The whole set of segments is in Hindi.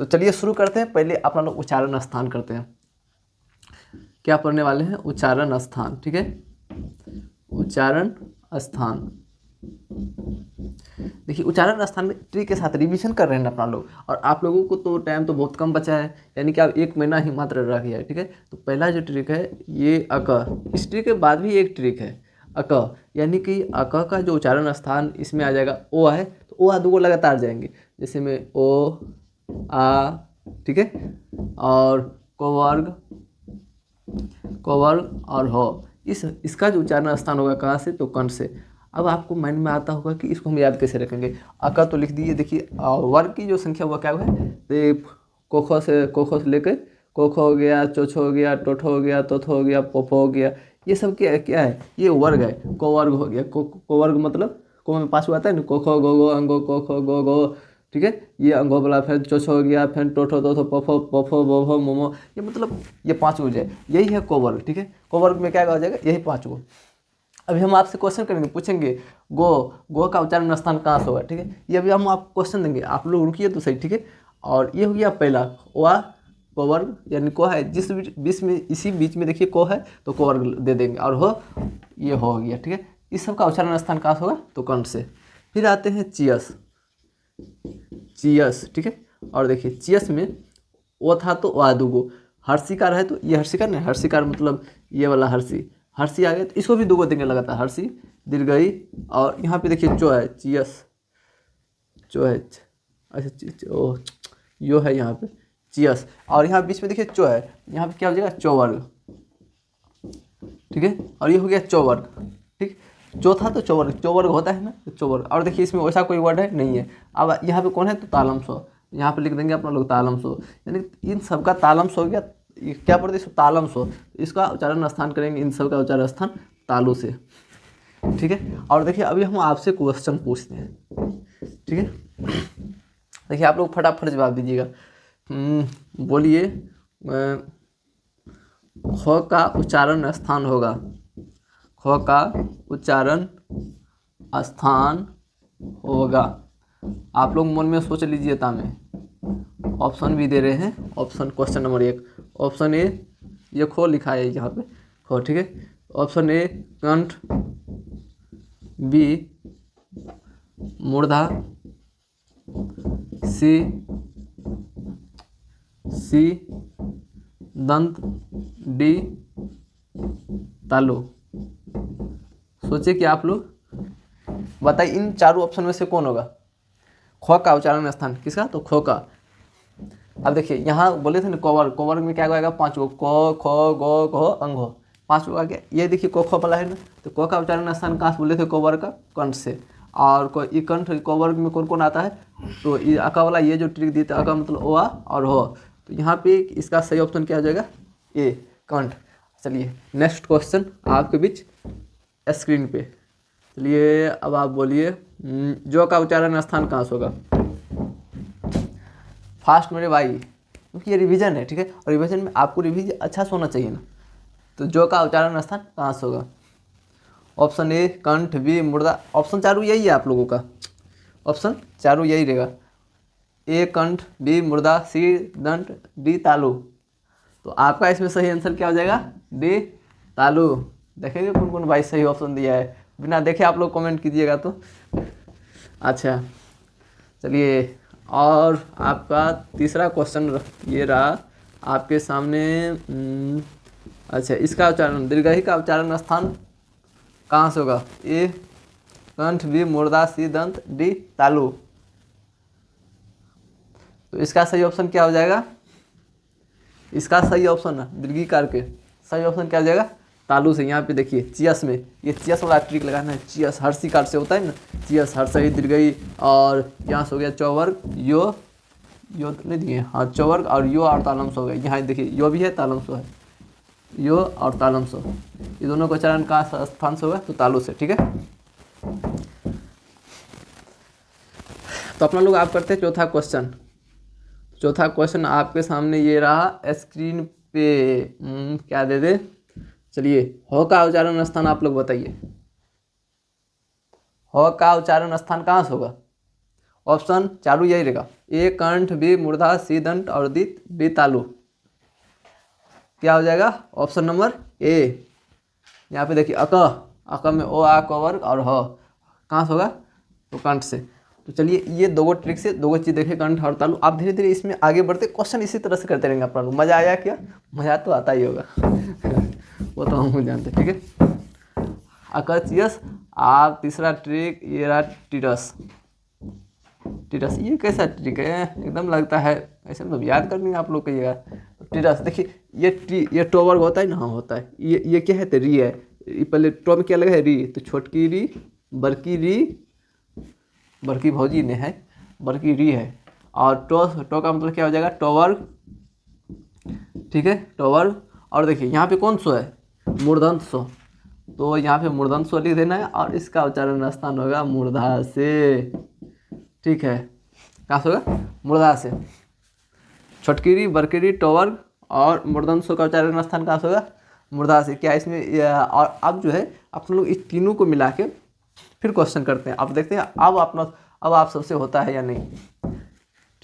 तो चलिए शुरू करते हैं। पहले अपना लोग उच्चारण स्थान करते हैं। क्या पढ़ने वाले हैं? उच्चारण स्थान। ठीक है, उच्चारण स्थान। देखिए उच्चारण स्थान में ट्री के साथ रिवीजन कर रहे हैं अपना लोग, और आप लोगों को तो टाइम तो बहुत कम बचा है, यानी कि अब 1 महीना ही मात्र रह गया है। ठीक है, तो पहला जो ट्रिक है ये अक, इस ट्रिक के बाद भी एक ट्रिक है अक, यानी कि अक का जो उच्चारण स्थान इसमें आ जाएगा ओ है, तो ओ आ 2 लगातार जाएंगे, जैसे में ओ आ, ठीक है, और कोवर्ग और हो, इसका जो उच्चारण स्थान होगा कहाँ से? तो कंठ से। अब आपको माइंड में आता होगा कि इसको हम याद कैसे रखेंगे। अका तो लिख दिए। देखिए वर्ग की जो संख्या हुआ क्या हुआ है, तो कोखो से लेकर कोखो हो गया, चोछो हो गया, टोठो हो गया, तोथो हो गया, पोपो हो गया, ये सब क्या है? ये वर्ग है। कोवर्ग हो गया। कोवर्ग मतलब को में 5 आता है ना, कोखो गो गो अंगो, कोखो गो गो, ठीक है, ये अंगो वाला, फिर चोछो हो गया, फिर टोठो तोथो पोफो पोफो बोभो मोमो, ये मतलब ये 5 हो जाए, यही है कोवर्ग। ठीक है, कोवर्ग में क्या हो जाएगा? यही 5 गो। अभी हम आपसे क्वेश्चन करेंगे, पूछेंगे गो का उच्चारण स्थान कहाँ से होगा। ठीक है, ये अभी हम आपको क्वेश्चन देंगे, आप लोग रुकिए तो सही। ठीक है, और ये हो गया पहला वा कोवर्ग, यानी को है जिस बीच में, इसी बीच में देखिए को है तो कोवर्ग दे देंगे, और हो ये हो गया। ठीक है, इस सब का उच्चारण स्थान कहाँ से होगा? तो कंठ से। फिर आते हैं चियस। ठीक है, और देखिए चियस में वो था तो वा 2 गो, हर्षिकार है तो ये हर्षिकार नहीं, हर्षिकार मतलब ये वाला हर्षी आ गया, तो इसको भी 2 गो देंगे लगातार, हर्षी दीर्घई, और यहाँ पे देखिए चो है, चियस चो है, अच्छा ओ यो है यहाँ पे चियस, और यहाँ बीच में देखिए चो है, यहाँ पे क्या हो जाएगा? चौवर्ग। ठीक है, और ये हो गया चौवर्ग। ठीक, चौथा तो चौवर्ग होता है ना, तो चौवर्ग। और देखिए इसमें वैसा कोई वर्ड है नहीं है। अब यहाँ पे कौन है? तो तालम सो, यहाँ पे लिख देंगे अपना लोग तालम सो, यानी इन सब का तालम सो हो गया। क्या पढ़ते हैं? तालम सो, इसका उच्चारण स्थान करेंगे, इन सब का उच्चारण स्थान तालु से। ठीक है, और देखिए अभी हम आपसे क्वेश्चन पूछते हैं। ठीक है, देखिए आप लोग फटाफट जवाब दीजिएगा। बोलिए ख का उच्चारण स्थान होगा, ख का उच्चारण स्थान होगा। आप लोग मन में सोच लीजिए, तामे ऑप्शन भी दे रहे हैं। Option question number 1, option A, ये खो लिखा है यहाँ पे खो। ठीक है, ऑप्शन ए कंठ, बी मूर्धा, सी दंत, डी तालु। सोचिए कि आप लोग बताइए इन चारों ऑप्शन में से कौन होगा? ख का उच्चारण स्थान किसका? तो खो का। अब देखिए यहाँ बोले थे ना कोवर्ग में क्या आएगा? 5 गो, क ख ग घ अंग, 5 गो आ गया। ये देखिए कोखो वाला है ना, तो क का उच्चारण स्थान कहाँ से बोले थे? कोवर्ग का, कंठ से। और ई कंठ कोवर्ग में कौन कौन आता है? तो ये अका वाला, ये जो ट्रिक दी थी अका मतलब ओ आ और हो, तो यहाँ पे इसका सही ऑप्शन क्या हो जाएगा? ए कंठ। चलिए नेक्स्ट क्वेश्चन आपके बीच स्क्रीन पे। चलिए अब आप बोलिए जो का उच्चारण स्थान कहाँ से होगा? फास्ट मेरे भाई, क्योंकि ये रिवीजन है। ठीक है, और रिवीजन में आपको रिवीजन अच्छा से होना चाहिए ना। तो जो का उच्चारण स्थान कहाँ से होगा? ऑप्शन ए कंठ, बी मुर्दा, ऑप्शन चारों यही है आप लोगों का, ऑप्शन चारों यही रहेगा। ए कंठ, बी मुर्दा, सी दंत, डी तालु। तो आपका इसमें सही आंसर क्या हो जाएगा? डी तालु। देखेंगे कौन कौन भाई सही ऑप्शन दिया है, बिना देखे आप लोग कमेंट कीजिएगा तो। अच्छा चलिए, और आपका तीसरा क्वेश्चन ये रहा आपके सामने। अच्छा, इसका उच्चारण दीर्घई का उच्चारण स्थान कहाँ से होगा? ए कंठ, बी मुर्दा, सी दंत, डी तालु। तो इसका सही ऑप्शन क्या हो जाएगा? इसका सही ऑप्शन दीर्घिकार के सही ऑप्शन क्या हो जाएगा? तालु से। यहाँ पे देखिए चियस में, ये चियस वाला ट्रिक लगाना है। चियस हर्षिकार से होता है ना, चियस हर्षई दीर्घई, और यहाँ से हो गया चौवर्ग, यो नहीं दिए, हाँ चौवर्ग, और यो और तालम सो हो गया। यहाँ देखिए यो भी है, तालम सो है, यो और तालम सो, ये दोनों का उच्चारण का स्थान से होगा? तो तालु से। ठीक है, तो अपना लोग आप करते हैं चौथा क्वेश्चन। चौथा क्वेश्चन आपके सामने ये रहा स्क्रीन पे। क्या दे दे? चलिए हो का उच्चारण स्थान आप लोग बताइए, हो का उच्चारण स्थान कहाँ से होगा? ऑप्शन चारों यही रहेगा। ए कंठ, बी मूर्धा, सी दंत और डी तालु। क्या हो जाएगा? Option number A. यहाँ पे देखिए अक में ओ आ क वर्ग और ह कहाँ से होगा? तो कंठ से। तो चलिए ये दो ट्रिक से दो चीज़ देखे, कंठ और तालु। आप धीरे धीरे इसमें आगे बढ़ते, क्वेश्चन इसी तरह से करते रहेंगे अपना लोग। मज़ा आया क्या? मज़ा तो आता ही होगा वो तो हम जानते, ठीक है। अकचियस। आप तीसरा ट्रिक ये रहा टिरस। टिरस ये कैसा ट्रिक है? एकदम लगता है ऐसे मतलब याद कर लेंगे आप लोग कहिएगा। तो टिरस देखिए, ये टो वर्ग होता है ना, हाँ होता है। ये क्या है? तो री है। ये पहले टो में क्या लगा है? री। तो छोटकी री, बड़की री, बड़की भौजी ने है, बड़की री है। और टो का मतलब क्या हो जाएगा? टो वर्ग, ठीक है, टो वर्ग। और देखिए यहाँ पे कौन सो है? मूर्धन्य सो। तो यहाँ पे मूर्धन्य सो लिख देना है और इसका उच्चारण स्थान होगा मूर्धा से, ठीक है। कहाँ से होगा? मूर्धा से। छोटकी री, बड़की री, टो वर्ग और मूर्धन्य सो का उच्चारण स्थान कहाँ से होगा? मूर्धा से। क्या इसमें और अब जो है आप लोग इस तीनों को मिला के फिर क्वेश्चन करते हैं। अब देखते हैं अब आप सबसे होता है या नहीं,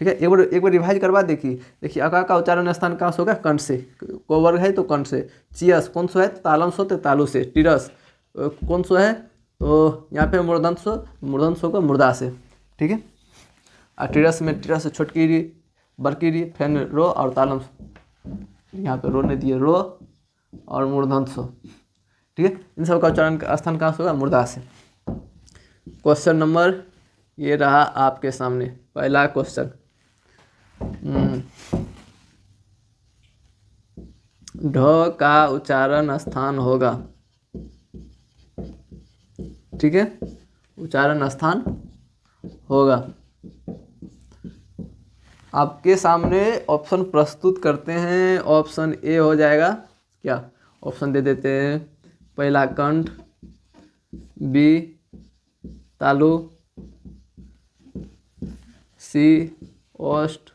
ठीक है। एक बार रिवाइज करवा देखिए अका का उच्चारण स्थान कहाँ से होगा? कंठ से। को वर्ग है तो कंठ से। चियस कौन सो है? तालम सो, तो तालु से। टिरस कौन सो है? तो यहाँ पे मूर्धन्य सो का मूर्धा से, ठीक है। और टिरस में टिरस से छोटकी री, बड़की री, फिर रो और तालम, यहाँ पे रो ने दिए रो और मूर्धन्य सो, ठीक है। इन सब का उच्चारण स्थान कहाँ से होगा? मूर्धा से। क्वेश्चन नंबर ये रहा आपके सामने, पहला क्वेश्चन। ढ का उच्चारण स्थान होगा, ठीक है, उच्चारण स्थान होगा। आपके सामने ऑप्शन प्रस्तुत करते हैं। ऑप्शन ए हो जाएगा क्या? ऑप्शन दे देते हैं। पहला कंठ, बी तालु, सी ओष्ठ,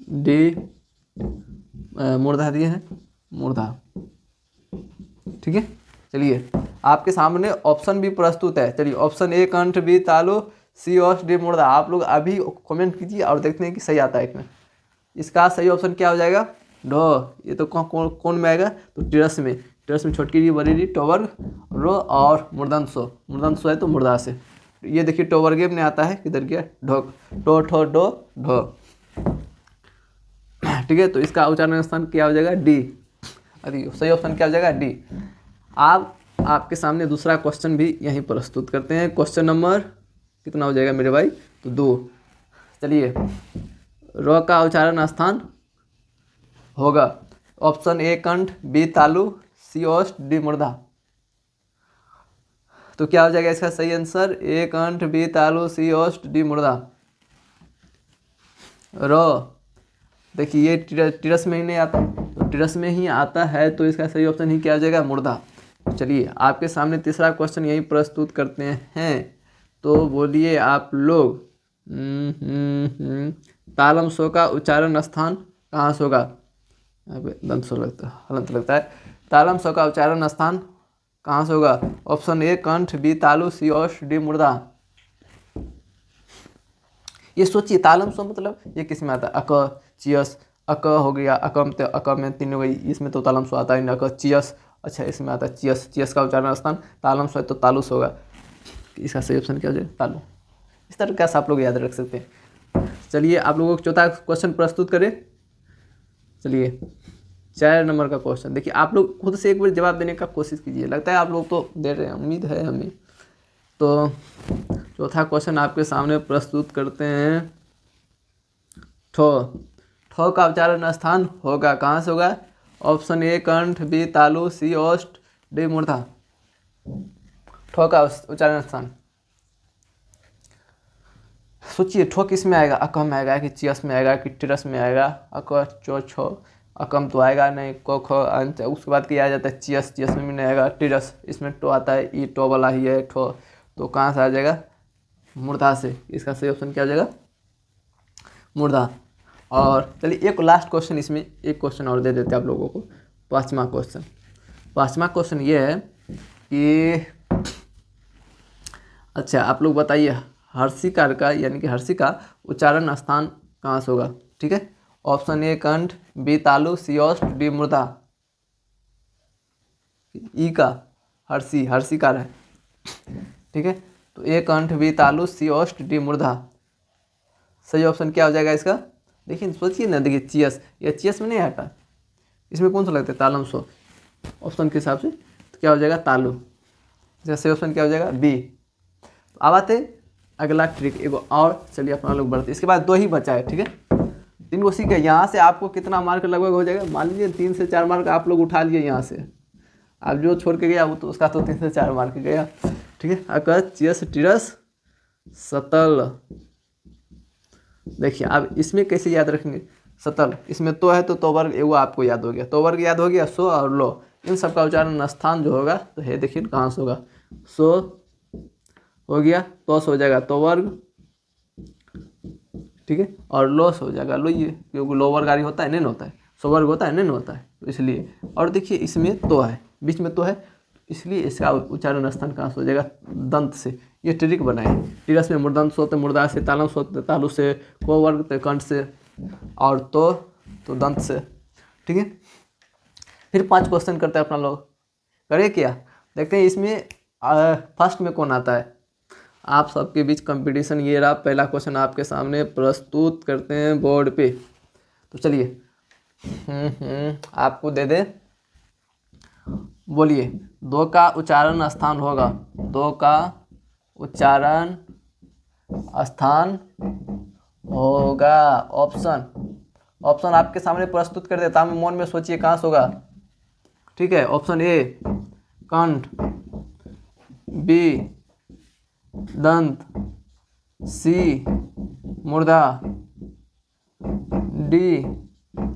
डी मूर्धा दिए हैं, मूर्धा, ठीक है। चलिए आपके सामने ऑप्शन भी प्रस्तुत है। चलिए ऑप्शन ए कंठ, बी तालु, सी ओष्ठ, डी मूर्धा। आप लोग अभी कमेंट कीजिए और देखते हैं कि सही आता है कि नहीं। इसका सही ऑप्शन क्या हो जाएगा? ढ। ये तो कौन में आएगा? तो टिरस में। टिरस में छोटकी री, बड़ी री, टो वर्ग, रो और मूर्धन्य सो। मूर्धन्य सो है तो मूर्धा से। ये देखिए टो वर्ग में आता है, किधर गया? ढो, टो ठो डो ढो, ठीक है। तो इसका उच्चारण स्थान क्या हो जाएगा? डी। अरे सही ऑप्शन क्या हो जाएगा? डी। आपके सामने दूसरा क्वेश्चन भी यहीं प्रस्तुत करते हैं। क्वेश्चन नंबर कितना हो जाएगा मेरे भाई? तो 2। चलिए र का उच्चारण स्थान होगा ऑप्शन ए कंठ, बी तालु, सी ओष्ठ, डी मूर्धा। तो क्या हो जाएगा इसका सही आंसर? ए कंठ, बी तालु, सी ओष्ठ, डी मूर्धा। र देखिए ये टिरस में ही नहीं आता, तो टिरस में ही आता है तो इसका सही ऑप्शन ही क्या हो जाएगा? मूर्धा। चलिए आपके सामने तीसरा क्वेश्चन यही प्रस्तुत करते हैं, तो बोलिए आप लोग। तालम सो का उच्चारण स्थान कहाँ से होगा? दंत सो लगता है, हलंत लगता है। तालम सो का उच्चारण स्थान कहाँ से होगा? ऑप्शन ए कंठ, बी तालु, सी ओष्ठ, डी मूर्धा। ये सोचिए तालम सो मतलब ये किस में आता है? अक, चियस। अक हो गया, अकम तो अक में 3 हो गई, इसमें तो तालम सो आता है ना। अक, चियस, अच्छा इसमें आता है चियस। चियस का उच्चारण स्थान तालम सो है तो तालुस होगा। इसका सही ऑप्शन क्या हो जाएगा? तालु। इस तरह से आप लोग याद रख सकते हैं। चलिए आप लोगों को चौथा क्वेश्चन प्रस्तुत करें। चलिए 4 नंबर का क्वेश्चन देखिए, आप लोग खुद से एक बार जवाब देने का कोशिश कीजिए। लगता है आप लोग तो दे रहे हैं, उम्मीद है हमें। तो चौथा क्वेश्चन आपके सामने प्रस्तुत करते हैं। ठो। ठो का उच्चारण स्थान होगा कहाँ से होगा? ऑप्शन ए कंठ, बी तालु, सी ओष्ठ, डी मूर्धा। ठो का उच्चारण स्थान सोचिए। ठो किस में आएगा? अकम में आएगा कि चियस में आएगा कि टिरस में आएगा? अक, चो, छो, अकम तो आएगा नहीं। को, ख, अंत। उसके बाद क्या आ जाता है? चियस। चियस में भी नहीं आएगा। टिरस इसमें टो आता है, ई टो वाला ही है ठो। तो कहाँ से आ जाएगा? मूर्धा से। इसका सही ऑप्शन क्या हो जाएगा? मूर्धा। और चलिए एक लास्ट क्वेश्चन, इसमें एक क्वेश्चन और दे देते हैं आप लोगों को। 5वां क्वेश्चन। 5वां क्वेश्चन ये है कि अच्छा आप लोग बताइए, हर्षिकार का यानी कि हर्षी का उच्चारण स्थान कहाँ से होगा? ठीक है, ऑप्शन ए कंठ, बी तालु, सी ओष्ठ, डी मूर्धा। ई का हर्षी, हर्षिकार है। ठीक है, तो ए कंठ, बी तालु, सी ओष्ठ, डी मूर्धा। सही ऑप्शन क्या हो जाएगा इसका? देखिए सोचिए ना, देखिए चियस, ये चियस में नहीं आता, इसमें कौन सा लगता है? तालम सो। ऑप्शन के हिसाब से तो क्या हो जाएगा? तालु। इसका सही ऑप्शन क्या हो जाएगा? बी। अब आते अगला ट्रिक एगो और, चलिए अपना लोग बढ़ते, इसके बाद 2 ही बचा है। ठीक है, 3 को सीखे। यहाँ से आपको कितना मार्क लगभग हो जाएगा? मान लीजिए 3 से 4 मार्क आप लोग उठा लिए यहाँ से, आप जो छोड़ के गया वो तो उसका तो 3 से 4 मार्क गया। ठीक है, अगर चियस, टिरस, सतल। देखिए अब इसमें कैसे याद रखेंगे? सतल, इसमें तो है तो वर्ग एगो आपको याद हो गया, तो वर्ग याद हो गया। सो और लो, इन सब का उच्चारण स्थान जो होगा तो है, देखिए कहाँ से होगा? सो हो गया, तो हो जाएगा तो वर्ग। ठीक है, और लोस हो जाएगा लो, ये क्योंकि लोअर गाड़ी होता है, नहीं होता है, सो वर्ग होता है, नहीं होता है, तो इसलिए। और देखिए इसमें तो है, बीच में तो है, इसलिए इसका उच्चारण स्थान कहाँ से हो जाएगा? दंत से। ये ट्रिक बनाए, टिरस में मूर्धन्य सोते मूर्धा से, तालम सोते तालु से, को वर्ग ते कंठ से, और तो दंत से। ठीक है, फिर 5 क्वेश्चन करते हैं अपना लोग, करें क्या? देखते हैं इसमें फर्स्ट में कौन आता है। आप सबके बीच कंपटीशन ये रहा, पहला क्वेश्चन आपके सामने प्रस्तुत करते हैं बोर्ड पे। तो चलिए आपको दे दे, बोलिए 2 का उच्चारण स्थान होगा, 2 का उच्चारण स्थान होगा। ऑप्शन आपके सामने प्रस्तुत कर देता हूँ, मन में सोचिए कहाँ से होगा। ठीक है, ऑप्शन ए कंठ, बी दंत, सी मूर्धा, डी।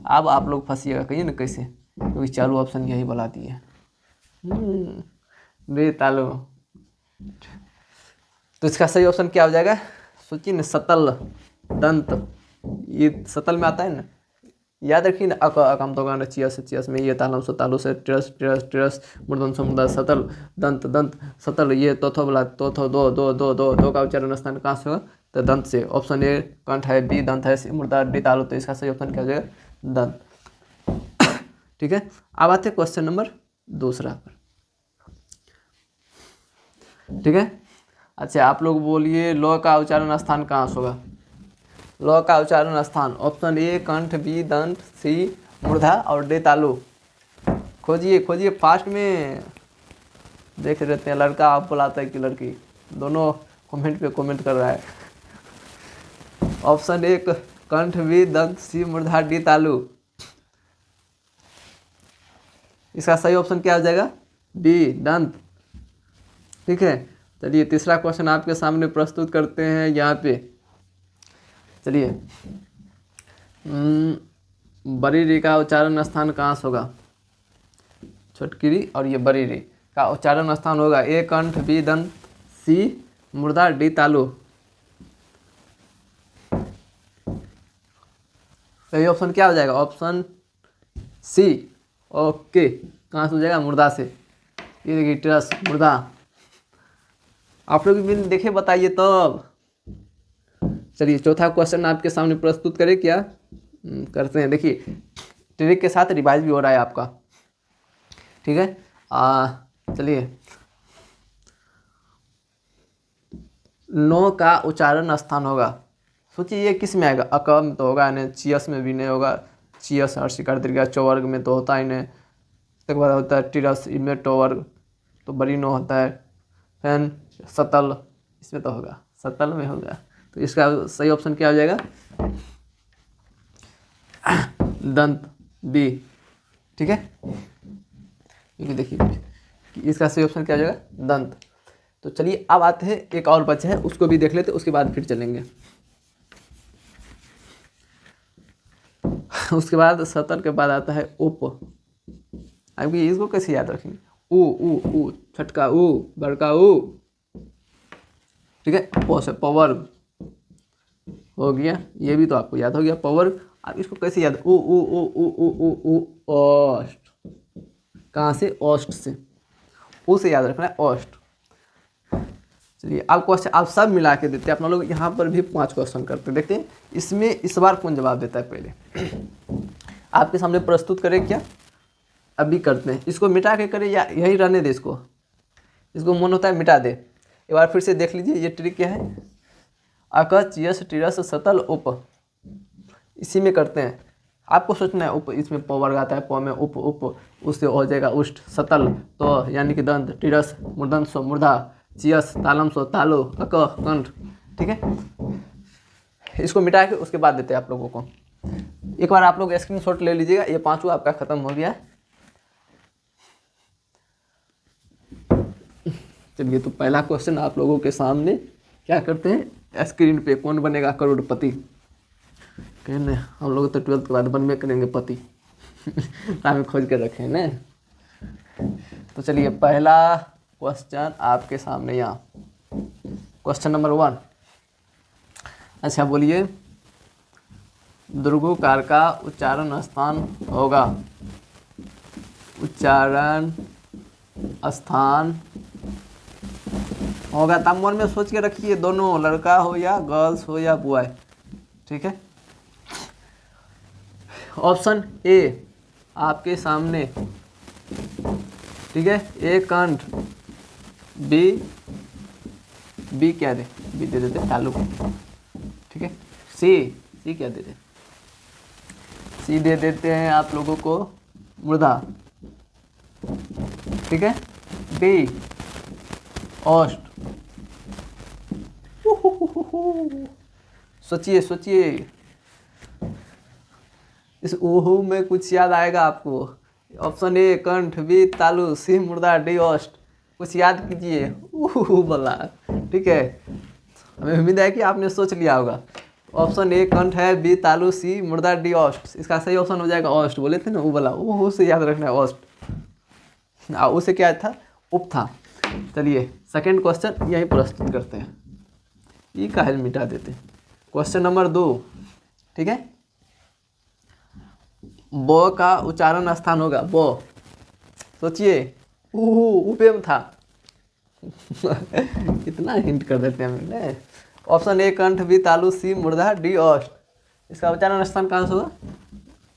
अब आप लोग फंसिएगा, कहिए ना कैसे, क्योंकि चालू ऑप्शन यही बता दिए बे तालु। तो इसका सही ऑप्शन क्या हो जाएगा? सोचिए ना, सतल, दंत, ये सतल में आता है ना, याद रखिए ना। अकम तो गाना चियस में ये तालम से तालु से, टिरस टिरस टिरस, मूर्धन से मूर्धा, सतल दंत दंत सतल, ये तोथो बोला, तोथो दो दो दो दो दो का उच्चारण स्थान कहाँ से होगा? तो दंत से। ऑप्शन ए कंठ है, बी दंत है, सी मूर्धा, डी तालु। तो इसका सही ऑप्शन क्या हो जाएगा? दंत। ठीक है, अब आते क्वेश्चन नंबर दूसरा पर। ठीक है, अच्छा आप लोग बोलिए लो का उच्चारण स्थान कहाँ से होगा? लो का उच्चारण स्थान, ऑप्शन ए कंठ, बी दंत, सी मूर्धा और डी तालु। खोजिए खोजिए फास्ट में, देख रहते हैं लड़का आप बुलाता है कि लड़की, दोनों कमेंट पे कमेंट कर रहा है। ऑप्शन ए कंठ, बी दंत, सी मूर्धा, डी तालु। इसका सही ऑप्शन क्या हो जाएगा? बी दंत। ठीक है, चलिए तीसरा क्वेश्चन आपके सामने प्रस्तुत करते हैं यहाँ पे। चलिए बड़ी री का उच्चारण स्थान कहाँ से होगा? छोटकी री और ये बड़ी री का उच्चारण स्थान होगा ए कंठ, बी दंत, सी मूर्धा, डी तालु। सही ऑप्शन क्या हो जाएगा? Option C. ओके, कहाँ से हो जाएगा? मूर्धा से। ये देखिए टिरस मूर्धा, आप लोग भी देखे बताइए तब। चलिए चौथा क्वेश्चन आपके सामने प्रस्तुत करें क्या? करते हैं, देखिए ट्रिक के साथ रिवाइज भी हो रहा है आपका। ठीक है, चलिए नो का उच्चारण स्थान होगा, सोचिए ये किस में आएगा? अकम तो होगा नहीं, चियस में भी नहीं होगा, चियस हर्षिकार दीर्घ चौवर्ग में तो होता ही नहीं। उसके बाद होता है टिरस, इनमें टोवर्ग तो बड़ी नो होता है। फैन सतल, इसमें तो होगा, सतल में होगा। तो इसका सही ऑप्शन क्या हो जाएगा? दंत, बी। ठीक है, क्योंकि देखिए इसका सही ऑप्शन क्या हो जाएगा? दंत। तो चलिए अब आते हैं, एक और बच्चा है उसको भी देख लेते, उसके बाद फिर चलेंगे। उसके बाद सतल के बाद आता है उप। अभी इसको कैसे याद रखेंगे? ऊ ऊ ऊ, छटका ऊ, बड़का ऊ। ठीक है, पौ से पवर्ग हो गया, ये भी तो आपको याद हो गया पवर्ग। आप इसको कैसे याद? ऊ ऊ ऊ ऊ ऊ ऊ ऊ ओष्ठ, कहाँ से? ओष्ठ से, ऊ से याद रखना है ओष्ठ। चलिए आप क्वेश्चन आप सब मिला के देते हैं, अपना लोग यहाँ पर भी 5 क्वेश्चन करते हैं। देखते हैं इसमें इस बार कौन जवाब देता है। पहले आपके सामने प्रस्तुत करें क्या, अभी करते हैं। इसको मिटा के करें या यही रहने दे, इसको मन होता है मिटा दे। एक बार फिर से देख लीजिए ये ट्रिक क्या है। अक चियस टिरस सतल उप, इसी में करते हैं। आपको सोचना है उप, इसमें प वर्ग आता है, प में उप, उप उससे हो जाएगा उष्ट, सतल तो यानी कि दंत, टिरस मूर्धन्य सो मूर्धा, चियस तालम सो तालु, अक कंठ। ठीक है, इसको मिटा के उसके बाद देते हैं आप लोगों को। एक बार आप लोग स्क्रीनशॉट ले लीजिएगा। ये 5वां आपका खत्म हो गया है। चलिए तो पहला क्वेश्चन आप लोगों के सामने क्या करते हैं, स्क्रीन पे कौन बनेगा करोड़पति। कहने हम लोग तो 12th के बाद बनवे करेंगे पति हमें खोज कर रखे हैं ना। तो चलिए पहला क्वेश्चन आपके सामने यहाँ, क्वेश्चन नंबर 1। अच्छा बोलिए, दुर्गुकार का उच्चारण स्थान होगा, उच्चारण स्थान होगा। तब मन में सोच के रखिए, दोनों लड़का हो या गर्ल्स हो या बॉय। ठीक है, ऑप्शन ए आपके सामने। ठीक है, ए कंठ, बी क्या दे, बी दे देते तालु। ठीक है, सी क्या दे दे, सी दे देते हैं आप लोगों को मूर्धा। ठीक है, डी ओष्ठ। सोचिए इस ओहू में कुछ याद आएगा आपको। ऑप्शन ए कंठ, बी तालु, सी मूर्धा, डी ओष्ठ। कुछ याद कीजिए ओहू वाला। ठीक है, हमें उम्मीद है कि आपने सोच लिया होगा। ऑप्शन ए कंठ है, बी तालु, सी मूर्धा, डी ओष्ठ। इसका सही ऑप्शन हो जाएगा ओष्ठ। बोले थे ना वो वाला, ओहू से याद रखना है ओष्ठ। उसे क्या था, उप था। चलिए सेकंड क्वेश्चन यही प्रस्तुत करते हैं, ये काहे मिटा देते हैं। Question number 2। ठीक है, ब का उच्चारण स्थान होगा, ब। सोचिए, उपे में था कितना हिंट कर देते हैं हमने। ऑप्शन ए कंठ, बी तालु, सी मूर्धा, डी ओष्ठ। इसका उच्चारण स्थान कहाँ से होगा,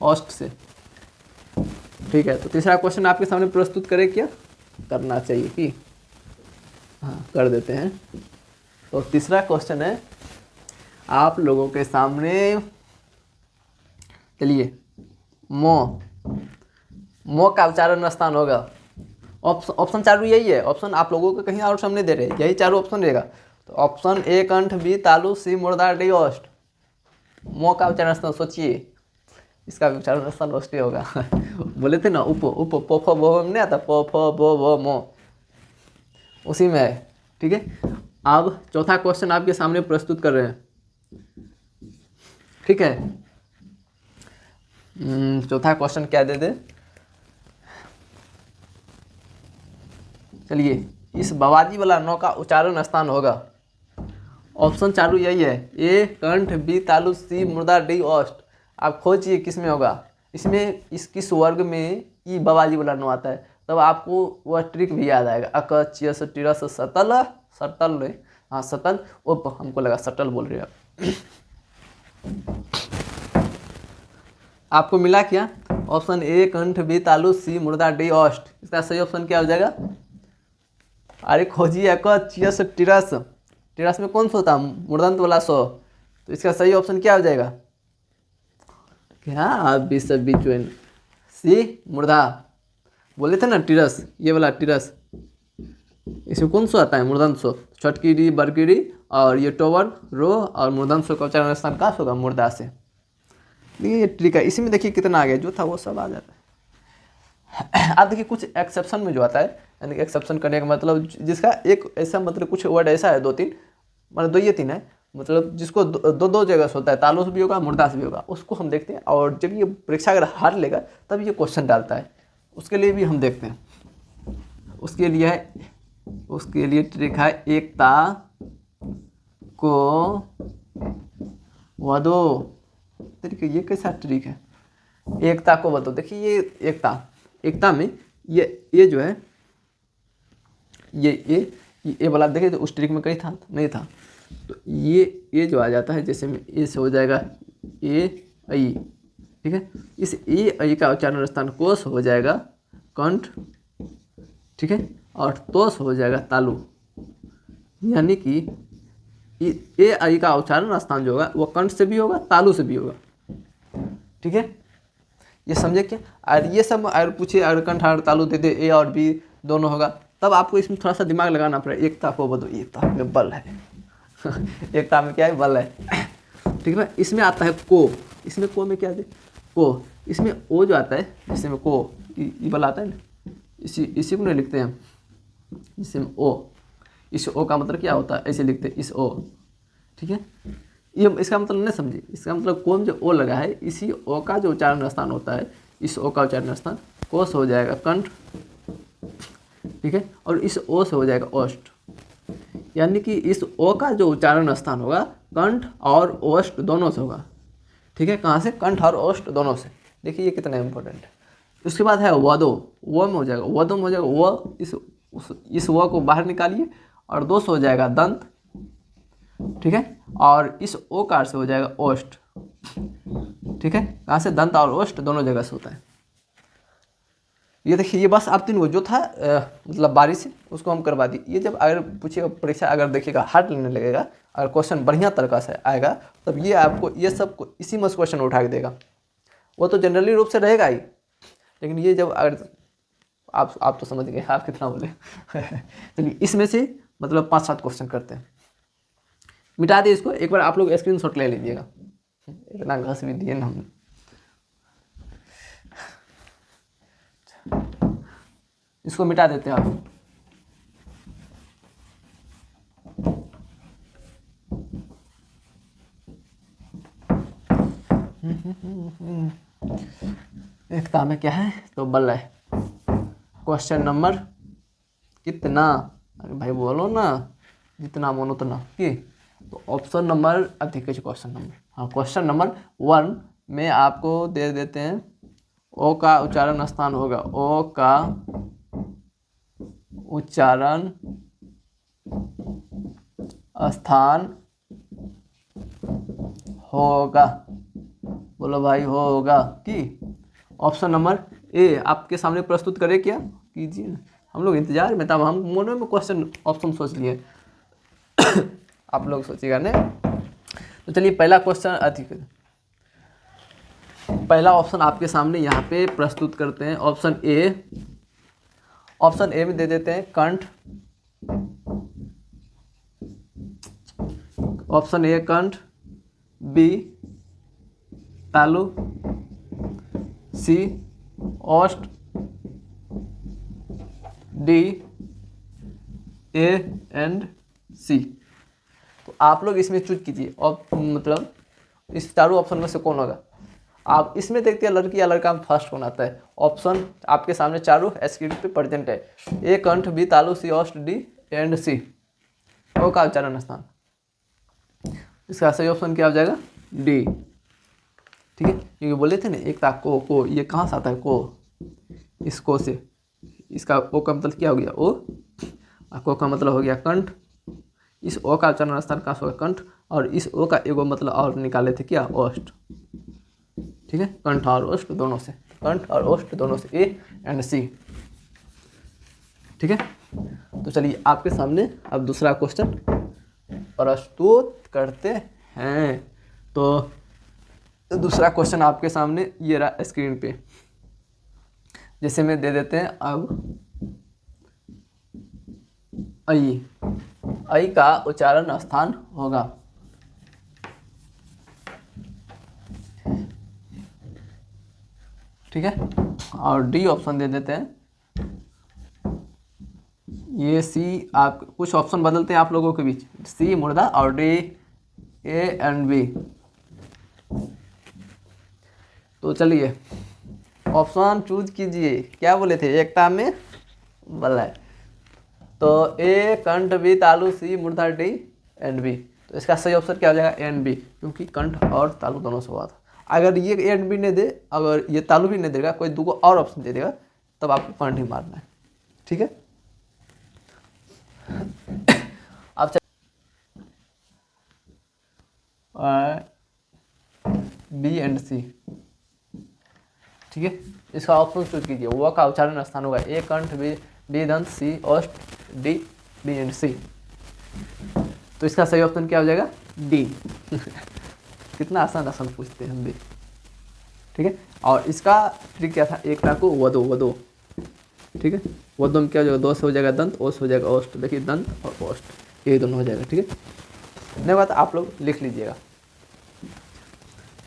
ओष्ठ से। ठीक है, तो तीसरा क्वेश्चन आपके सामने प्रस्तुत करें क्या, करना चाहिए कि हाँ कर देते हैं। तो तीसरा क्वेश्चन है आप लोगों के सामने। चलिए, मो का उच्चारण स्थान होगा। ऑप्शन चारों यही है, ऑप्शन आप लोगों को कहीं और सामने दे रहे हैं, यही चारों ऑप्शन रहेगा। तो ऑप्शन ए कंठ, बी तालु, सी मूर्धा, डी ओष्ठ। मो का उच्चारण स्थान सोचिए, इसका उच्चारण स्थान ओष्ठ होगा बोले थे ना उप, प फ ब में नहीं आता, प फ ब मो, उसी में है। ठीक है, अब चौथा क्वेश्चन आपके सामने प्रस्तुत कर रहे हैं। ठीक है, चौथा क्वेश्चन क्या दे दे। चलिए, इस बवाजी वाला नौ का उच्चारण स्थान होगा। ऑप्शन चालू यही है, ए कंठ, बी तालु, सी मूर्धा, डी ओष्ठ। आप खोजिए किस में होगा। इसमें इस किस वर्ग में ई बवाजी वाला नौ आता है, तब आपको वह ट्रिक भी याद आएगा। अक चियस टिरस सतल, सटल, हाँ सतल उप, हमको लगा सटल बोल रहे हैं आपको मिला क्या। ऑप्शन ए कंठ, बी तालु, सी मूर्धा, डी ओष्ठ। इसका सही ऑप्शन क्या हो जाएगा, अरे खोजिए। अक चियस टिरस, टिरस में कौन सा होता है, मूर्धन्य वाला सो। तो इसका सही ऑप्शन क्या हो जाएगा, क्या बीच सी मूर्धा। बोले थे ना टिरस, ये वाला टिरस, इसमें कौन सा आता है, मूर्धन्य सो। छटकी री, बरकी री और ये टोवर रो और मूर्धन्य सो का उच्चारण स्थान कहाँ होगा, मूर्धा से। ये ट्रिक है, इसी में देखिए कितना आ गया, जो था वो सब आ जाता है। अब देखिए कुछ एक्सेप्शन में जो आता है, यानी कि एक्सेप्शन करने का मतलब जिसका एक ऐसा मतलब कुछ वर्ड ऐसा है, 2-3 मतलब 2 या 3 है, मतलब जिसको दो जगह से होता है, तालु से भी होगा, मूर्धा से भी होगा, उसको हम देखते हैं। और जब ये परीक्षा अगर हार लेगा तब ये क्वेश्चन डालता है, उसके लिए भी हम देखते हैं। उसके लिए ट्रिक है, एकता को वदो। तरीके ये कैसा ट्रिक है, एकता को वदो। देखिए ये एकता में ये जो है, ये वाला देखिए तो उस ट्रिक में कहीं था नहीं था। तो ये जो आ जाता है, जैसे में ए से हो जाएगा ए आई, ठीक है। इस ए आई का उच्चारण स्थान कोस हो जाएगा कंठ, ठीक है, और तोस हो जाएगा तालु। यानी कि ए आई का उच्चारण स्थान जो होगा वो कंठ से भी होगा तालु से भी होगा, ठीक है। ये समझे क्या? और ये सब अगर पूछे अगर कंठ और तालु दे दे ए और बी दोनों होगा, तब आपको इसमें थोड़ा सा दिमाग लगाना पड़ेगा। एकता को बदो, एकता में बल है एकता में क्या है? बल है, ठीक है। इसमें आता है को, इसमें को में क्या दे? को। इसमें ओ जो आता है, इसमें को ये बल आता है ना, इसी को नहीं लिखते हैं हम, इसमें ओ, इस ओ का मतलब क्या होता है? ऐसे लिखते हैं इस ओ, ठीक है। ये इसका मतलब नहीं समझिए, इसका मतलब को में जो ओ लगा है, इसी ओ का जो उच्चारण स्थान होता है, इस ओ का उच्चारण स्थान कोस हो जाएगा कंठ, ठीक है, और इस ओ से हो जाएगा ओष्ठ। यानी कि इस ओ का जो उच्चारण स्थान होगा कंठ और ओष्ठ दोनों से होगा, ठीक है। कहाँ से? कंठ और ओष्ठ दोनों से। देखिए ये कितना इंपॉर्टेंट है। उसके बाद है वदो, वो में हो जाएगा, वदो में हो जाएगा वो, इस वो को बाहर निकालिए और दो से हो जाएगा दंत, ठीक है, और इस ओकार से हो जाएगा ओष्ठ, ठीक है। कहाँ से? दंत और ओष्ठ दोनों जगह से होता है। ये देखिए, ये बस आप तीन वो जो था मतलब बारी से उसको हम करवा दी। ये जब अगर पूछिएगा परीक्षा, अगर देखिएगा हार्ड लेने लगेगा, अगर क्वेश्चन बढ़िया तरीका से आएगा, तब ये आपको ये सब इसी में क्वेश्चन उठा के देगा। वो तो जनरली रूप से रहेगा ही, लेकिन ये जब अगर आप तो समझ गए, आप कितना बोले चलिए इसमें से मतलब 5-7 क्वेश्चन करते हैं। मिटा दिए इसको, एक बार आप लोग स्क्रीनशॉट ले लीजिएगा, इतना घस भी दिए ना हमने। इसको मिटा देते हैं आप। एकता में क्या है? तो बल है। क्वेश्चन नंबर कितना? अरे भाई बोलो ना, जितना मन उतना की। तो ऑप्शन नंबर अधिक है क्वेश्चन नंबर, हाँ क्वेश्चन नंबर 1 में आपको दे देते हैं ओ का उच्चारण स्थान होगा, ओ का उच्चारण स्थान होगा, बोलो भाई होगा कि? ऑप्शन नंबर ए आपके सामने प्रस्तुत करें, क्या कीजिए ना, हम लोग इंतजार में, तब हम मोनो में क्वेश्चन ऑप्शन सोच लिए आप लोग सोचिएगा ना। तो चलिए पहला क्वेश्चन अधिक, पहला ऑप्शन आपके सामने यहाँ पे प्रस्तुत करते हैं। ऑप्शन ए, ऑप्शन ए में दे देते हैं कंठ, ऑप्शन ए कंठ, बी तालु, सी ओष्ठ, डी ए एंड सी। तो आप लोग इसमें चूज कीजिए और मतलब इस चारों ऑप्शन में से कौन होगा। आप इसमें देखते हैं लड़की या लड़का में फर्स्ट कौन आता है। ऑप्शन आपके सामने चारों स्क्रीन पे प्रेजेंट है, ए कंठ, बी तालु, सी ओष्ठ, डी एंड सी। ओ का उच्चारण स्थान, इसका सही ऑप्शन क्या हो जाएगा? डी, ठीक है। क्योंकि बोले थे ना एक था को, ये कहाँ से आता है? को, इस को से, इसका ओ का मतलब क्या हो गया? ओ, को का मतलब हो गया कंठ, इस ओ का उच्चारण स्थान कहाँ से होगा? कंठ, और इस ओ का एगो मतलब और निकाले थे क्या? ओष्ठ, ठीक है। कंठ और ओष्ठ दोनों से, कंठ और ओष्ठ दोनों से, ए एंड सी, ठीक है। तो चलिए आपके सामने अब दूसरा क्वेश्चन प्रस्तुत करते हैं। तो दूसरा क्वेश्चन आपके सामने ये रहा स्क्रीन पे, जैसे में दे देते हैं अब आई, आई का उच्चारण स्थान होगा, ठीक है। और डी ऑप्शन दे देते हैं, ये सी, आप कुछ ऑप्शन बदलते हैं आप लोगों के बीच, सी मुर्दा और डी ए एंड बी। तो चलिए ऑप्शन चूज कीजिए, क्या बोले थे? एकता में बल है। तो ए कंठ, बी तालु, सी मुर्दा, डी एंड बी। तो इसका सही ऑप्शन क्या हो जाएगा? ए एंड बी, क्योंकि कंठ और तालु दोनों से हुआ था। अगर ये ए एंड बी नहीं दे, अगर ये तालु भी नहीं देगा, कोई दूगो और ऑप्शन दे देगा, तब आपको कंठ ही मारना है, ठीक है। अब बी एंड सी, ठीक है। इसका ऑप्शन चूज कीजिए। व का उच्चारण स्थान होगा ए कंठ, बी दंत, सी ओष्ठ, डी बी एंड सी। तो इसका सही ऑप्शन क्या हो जाएगा? डी। कितना आसान आसान पूछते हैं हम भी, ठीक है। और इसका ट्रिक क्या था? एकता को वदो वदो, ठीक है। वदो में क्या हो जाएगा? दो से हो जाएगा दंत, ओ से हो जाएगा ओष्ठ। देखिए दंत और ओष्ठ ये दोनों हो जाएगा, ठीक है। नहीं बात आप लोग लिख लीजिएगा।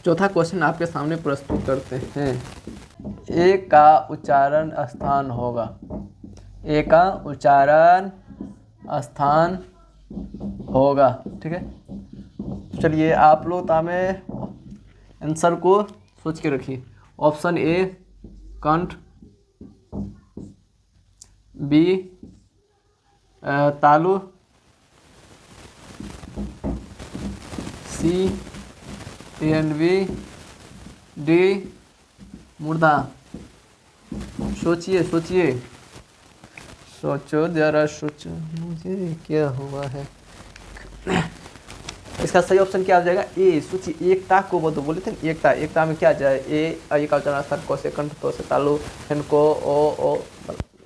चौथा क्वेश्चन आपके सामने प्रस्तुत करते हैं। ए का उच्चारण स्थान होगा, ए का उच्चारण स्थान होगा, ठीक है। चलिए आप लोग तामें आंसर को सोच के रखिए। ऑप्शन ए कंठ, बी तालु, सी एन बी, डी मुर्दा। सोचिए सोचिए, सोचो जरा सोचो, मुझे क्या हुआ है। इसका सही ऑप्शन क्या हो जाएगा? ए। सोचिए एकता को वो तो बोले थे एकता, एकता में क्या जाए? ए का उच्चारण स्थान को से कंठ, तो से तालु, हेन को ओ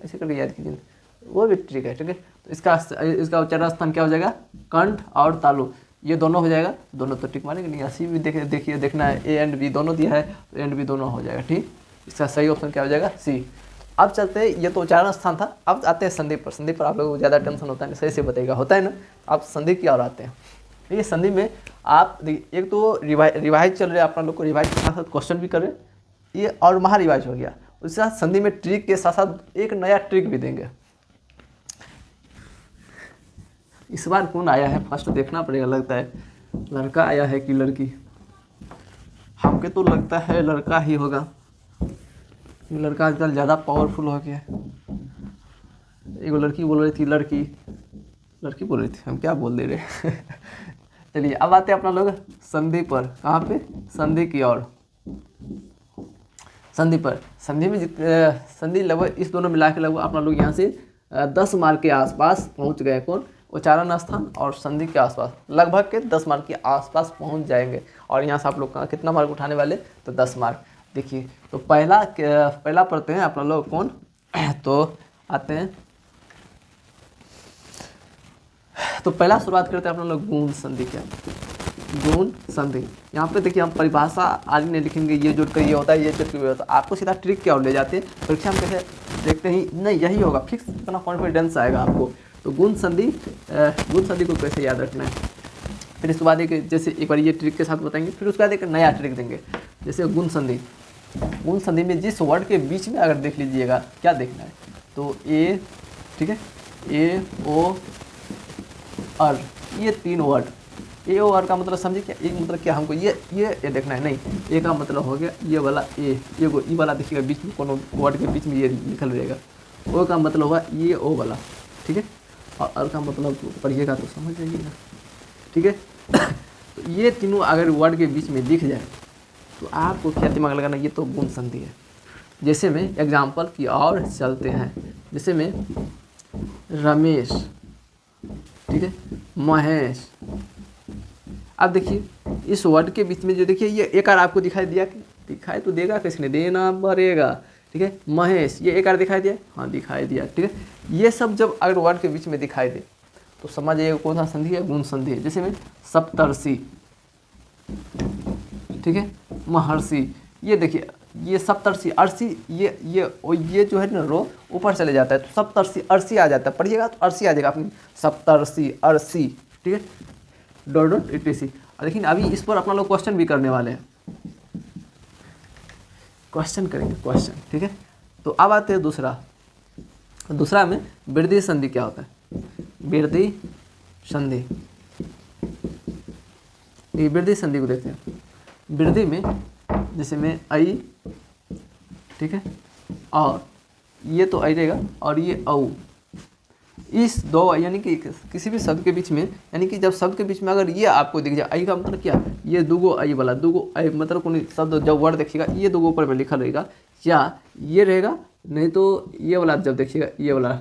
ऐसे करके याद कीजिए, वो भी ट्रिक है, ठीक है। तो इसका उच्चारण स्थान क्या हो जाएगा? कंठ और तालु, ये दोनों हो जाएगा। दोनों तो टिक मारेंगे नहीं, सी भी देखिए देखना है, ए एंड बी दोनों दिया है तो ए एंड बी दोनों हो जाएगा, ठीक। इसका सही ऑप्शन क्या हो जाएगा? सी। अब चलते हैं, ये तो उच्चारण स्थान था, अब आते हैं संधि पर। संधि पर आप लोगों को ज़्यादा टेंशन होता है, सही से बताइएगा, होता है ना। आप संधि की ओर आते हैं। ये संधि में आप देखिए, एक तो रिवाइज चल रहा है, आप लोग को रिवाइज के साथ साथ क्वेश्चन भी कर रहे हैं, ये और महा रिवाइज हो गया। उसके साथ संधि में ट्रिक के साथ साथ एक नया ट्रिक भी देंगे। इस बार कौन आया है फर्स्ट देखना पड़ेगा, लगता है लड़का आया है कि लड़की। हमके तो लगता है लड़का ही होगा, लड़का आजकल ज़्यादा पावरफुल हो गया है। एक लड़की बोल रही थी, लड़की बोल रही थी, हम क्या बोल दे रहे। चलिए अब आते हैं अपना लोग संधि पर। कहाँ पे? संधि की ओर। संधि पर, संधि में संधि लगभग इस दोनों मिला के लगभग अपना लोग यहाँ से 10 मार्क के आसपास पहुँच गए। कौन? उच्चारण स्थान और संधि के आसपास लगभग के 10 मार्क के आसपास पहुंच जाएंगे। और यहाँ से आप लोग का कितना मार्क उठाने वाले? तो 10 मार्क। देखिए तो पहला पढ़ते हैं अपना लोग कौन। तो आते हैं, तो पहला शुरुआत करते हैं अपना लोग गुण संधि। क्या गुण संधि? यहाँ पे देखिए हम परिभाषा आगे नहीं लिखेंगे, ये जुड़ कर ये होता है, ये जुड़ कर ये होता है। आपको सीधा ट्रिक क्या और ले जाते हैं परीक्षा में, कैसे देखते ही नहीं यही होगा, फिक्स इतना कॉन्फिडेंस आएगा आपको। तो गुण संधि को कैसे याद रखना है। फिर इसके बाद एक जैसे एक बार ये ट्रिक के साथ बताएंगे, फिर उसके बाद एक नया ट्रिक देंगे। जैसे गुण संधि में जिस वर्ड के बीच में अगर देख लीजिएगा क्या देखना है, तो ए, ठीक है, ए ओ अर, ये 3 वर्ड। ए ओ अर का मतलब समझिए क्या? एक मतलब क्या हमको ये देखना है। नहीं, ए का मतलब हो गया ये वाला ए, ये वाला देखिएगा बीच में कोनो वर्ड के बीच में ये लिखल रहेगा। ओ का मतलब होगा ये ओ वाला, ठीक है। और अर का मतलब पढ़िएगा तो समझ जाइएगा, ठीक है। तो ये तीनों अगर वर्ड के बीच में दिख जाए तो आपको क्या दिमाग लगाना, ये तो गुण संधि है। जैसे में एग्जाम्पल की और चलते हैं, जैसे में रमेश, ठीक है, महेश। अब देखिए इस वर्ड के बीच में जो देखिए ये एक आर आपको दिखाई दिया, दिखाई तो देगा, किसने देना पड़ेगा, ठीक है। महेश, ये एक आर दिखाई दिया, हाँ दिखाई दिया, ठीक है। ये सब जब अगर वर्ड के बीच में दिखाई दे तो समझ जाइएगा कौन सा संधि है? गुण संधि है। जैसे में सप्तर्षि, ठीक है, महर्षि। ये देखिए ये सप्तर्षि अर्षि, ये जो है ना रो ऊपर चले जाता है तो सप्तर्षि अर्षि आ जाता है। पढ़िएगा तो अर्षि आ जाएगा अपनी, सप्तर्षि अर्षि, ठीक है, डॉट etc। लेकिन अभी इस पर अपना लोग क्वेश्चन भी करने वाले हैं, क्वेश्चन करेंगे क्वेश्चन, ठीक है। तो अब आते हैं दूसरा में वृद्धि संधि क्या होता है? वृद्धि संधि, ये वृद्धि संधि को देखते हैं। वृद्धि में जैसे में आई, ठीक है, और ये तो आई रहेगा और ये औ, इस दो यानी कि किसी भी शब्द के बीच में, यानी कि जब शब्द के बीच में अगर ये आपको दिख जाए, आई का मतलब क्या? ये दुगो आई वाला, दुगो आई मतलब कोई शब्द जब वर्ड देखिएगा ये दुगो ऊपर में लिखा रहेगा, या ये रहेगा, नहीं तो ये वाला जब देखिएगा ये वाला,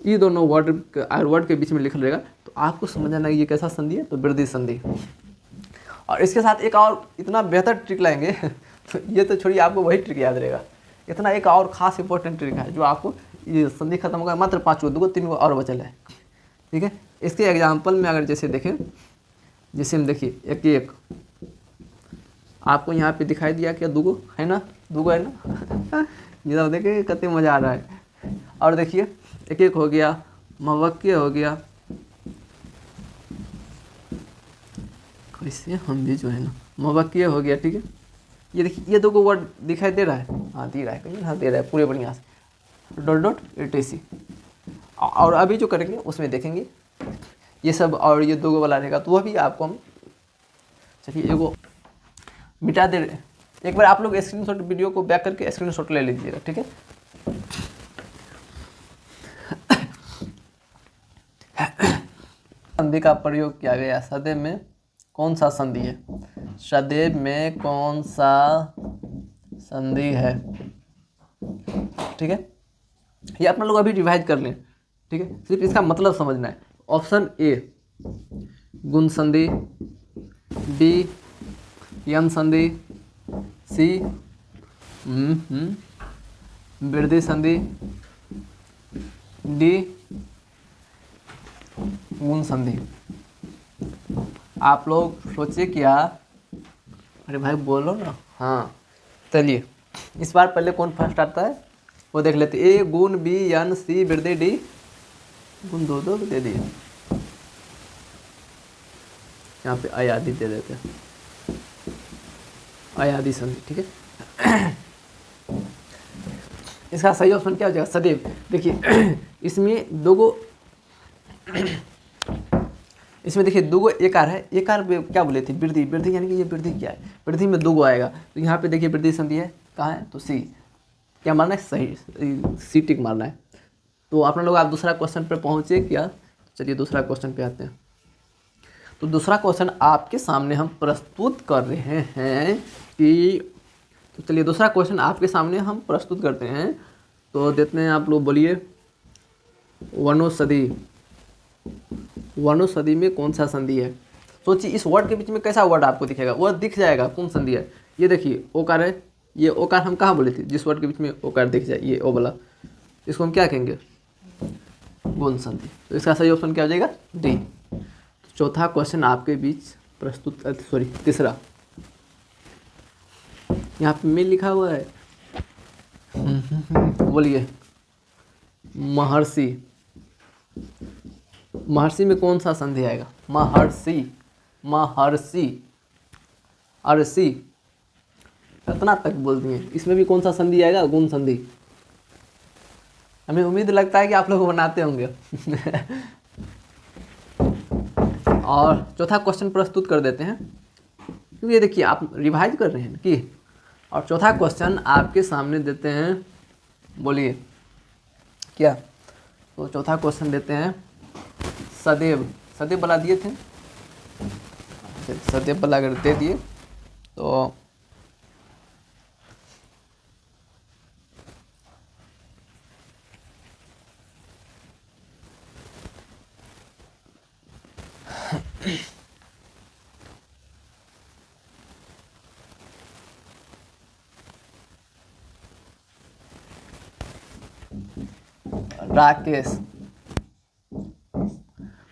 ये दोनों वर्ड के बीच में लिखा रहेगा, तो आपको समझना है ये कैसा संधि है, तो वृद्धि संधि। और इसके साथ एक और इतना बेहतर ट्रिक लाएंगे तो ये तो छोड़िए, आपको वही ट्रिक याद रहेगा। इतना एक और खास इंपॉर्टेंट ट्रिक है जो आपको, ये संधि खत्म होगा, मात्र 5 को, 2 3 और बचल है, ठीक है। इसके एग्जाम्पल में अगर जैसे देखें, जैसे हम देखिए एक एक आपको यहाँ पे दिखाई दिया क्या, 2 है ना, 2 है ना ये तो देखिए कितने मज़ा आ रहा है। और देखिए एक एक हो गया, मवक्य हो गया, कैसे हम भी जो है ना मवक्य हो गया, ठीक है। ये देखिए ये 2 वर्ड दिखाई दे रहा है, हाँ दे रहा है कहीं, हाँ दे रहा है पूरे बढ़िया से, डॉट डॉट etc। और अभी जो करेंगे उसमें देखेंगे ये सब, और ये 2 वाला रहेगा, तो वह भी आपको हम, चलिए एगो मिटा दे। एक बार आप लोग स्क्रीनशॉट, वीडियो को बैक करके स्क्रीनशॉट ले लीजिएगा, ठीक है। संधि का प्रयोग किया गया, सदैव में कौन सा संधि है, सदैव में कौन सा संधि है, ठीक है। ये अपना लोग अभी रिवाइज कर लें, ठीक है, सिर्फ इसका मतलब समझना है। ऑप्शन ए गुण संधि, बी यन संधि, सी वृद्धि संधि, डी गुण संधि। आप लोग सोचिए क्या, अरे भाई बोलो ना, हाँ चलिए इस बार पहले कौन फर्स्ट आता है वो देख लेते। ए गुण, बी यन, सी वृद्धि, डी गुण, 2 दे दिए, यहाँ पे अयादि दे देते हैं, अयादि संधि, ठीक है। इसका सही ऑप्शन क्या हो जाएगा, सदैव। देखिए इसमें 2 इसमें देखिए 2 एकार है, एकार क्या बोले थे, वृद्धि, वृद्धि यानी कि ये वृद्धि क्या है, वृद्धि में 2 आएगा, तो यहाँ पे देखिए वृद्धि संधि है, कहाँ है, तो सी, क्या मारना है, सही सी टिक मारना है। तो आप लोग आप दूसरा क्वेश्चन पर पहुँचे क्या, चलिए दूसरा क्वेश्चन पे आते हैं। तो दूसरा क्वेश्चन आपके सामने हम प्रस्तुत कर रहे हैं कि, तो चलिए दूसरा क्वेश्चन आपके सामने हम प्रस्तुत करते हैं, तो देते हैं, आप लोग बोलिए, वनौषधि, वनौषधि में कौन सा संधि है। सोचिए इस वर्ड के बीच में कैसा वर्ड आपको दिखेगा, वह दिख जाएगा कौन संधि है। ये देखिए ओकार है, ये ओकार हम कहाँ बोले थे, जिस वर्ड के बीच में ओकार दिख जाए, ये ओ वाला, इसको हम क्या कहेंगे, गुण संधि। तो इसका सही ऑप्शन क्या हो जाएगा, डी। चौथा क्वेश्चन आपके बीच प्रस्तुत, सॉरी तीसरा, यहाँ पे में लिखा हुआ है, बोलिए, महर्षि, महर्षि में कौन सा संधि आएगा, महर्षि, महर्षि, अर्षि, इतना तक बोल दिए, इसमें भी कौन सा संधि आएगा, गुण संधि। हमें उम्मीद लगता है कि आप लोग बनाते होंगे। और चौथा क्वेश्चन प्रस्तुत कर देते हैं, क्योंकि ये देखिए आप रिवाइज कर रहे हैं कि, और चौथा क्वेश्चन आपके सामने देते हैं, बोलिए क्या, तो चौथा क्वेश्चन देते हैं, सदैव, सदैव वाला दिए थे, सदैव वाला अगर दे दिए तो राकेश,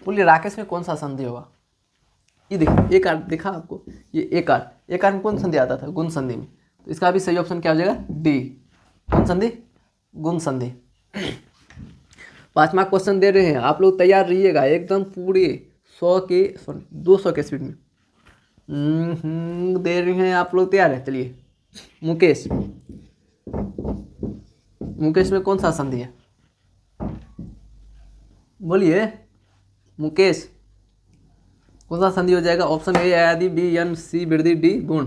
बोलिए राकेश में कौन सा संधि होगा। ये देखिए एक आर दिखा आपको, ये एक आर में कौन संधि आता था, गुण संधि में, तो इसका भी सही ऑप्शन क्या हो जाएगा, डी, कौन संधि, गुण संधि। 5वां क्वेश्चन दे रहे हैं, आप लोग तैयार रहिएगा एकदम पूरे 100 के, सॉरी 200 के स्पीड में दे रहे हैं, आप लोग तैयार है। चलिए मुकेश, मुकेश में कौन सा संधि है, बोलिए मुकेश, कौन सा संधि हो जाएगा। ऑप्शन ए अयादि, बी यन, सी वृद्धि, डी गुण।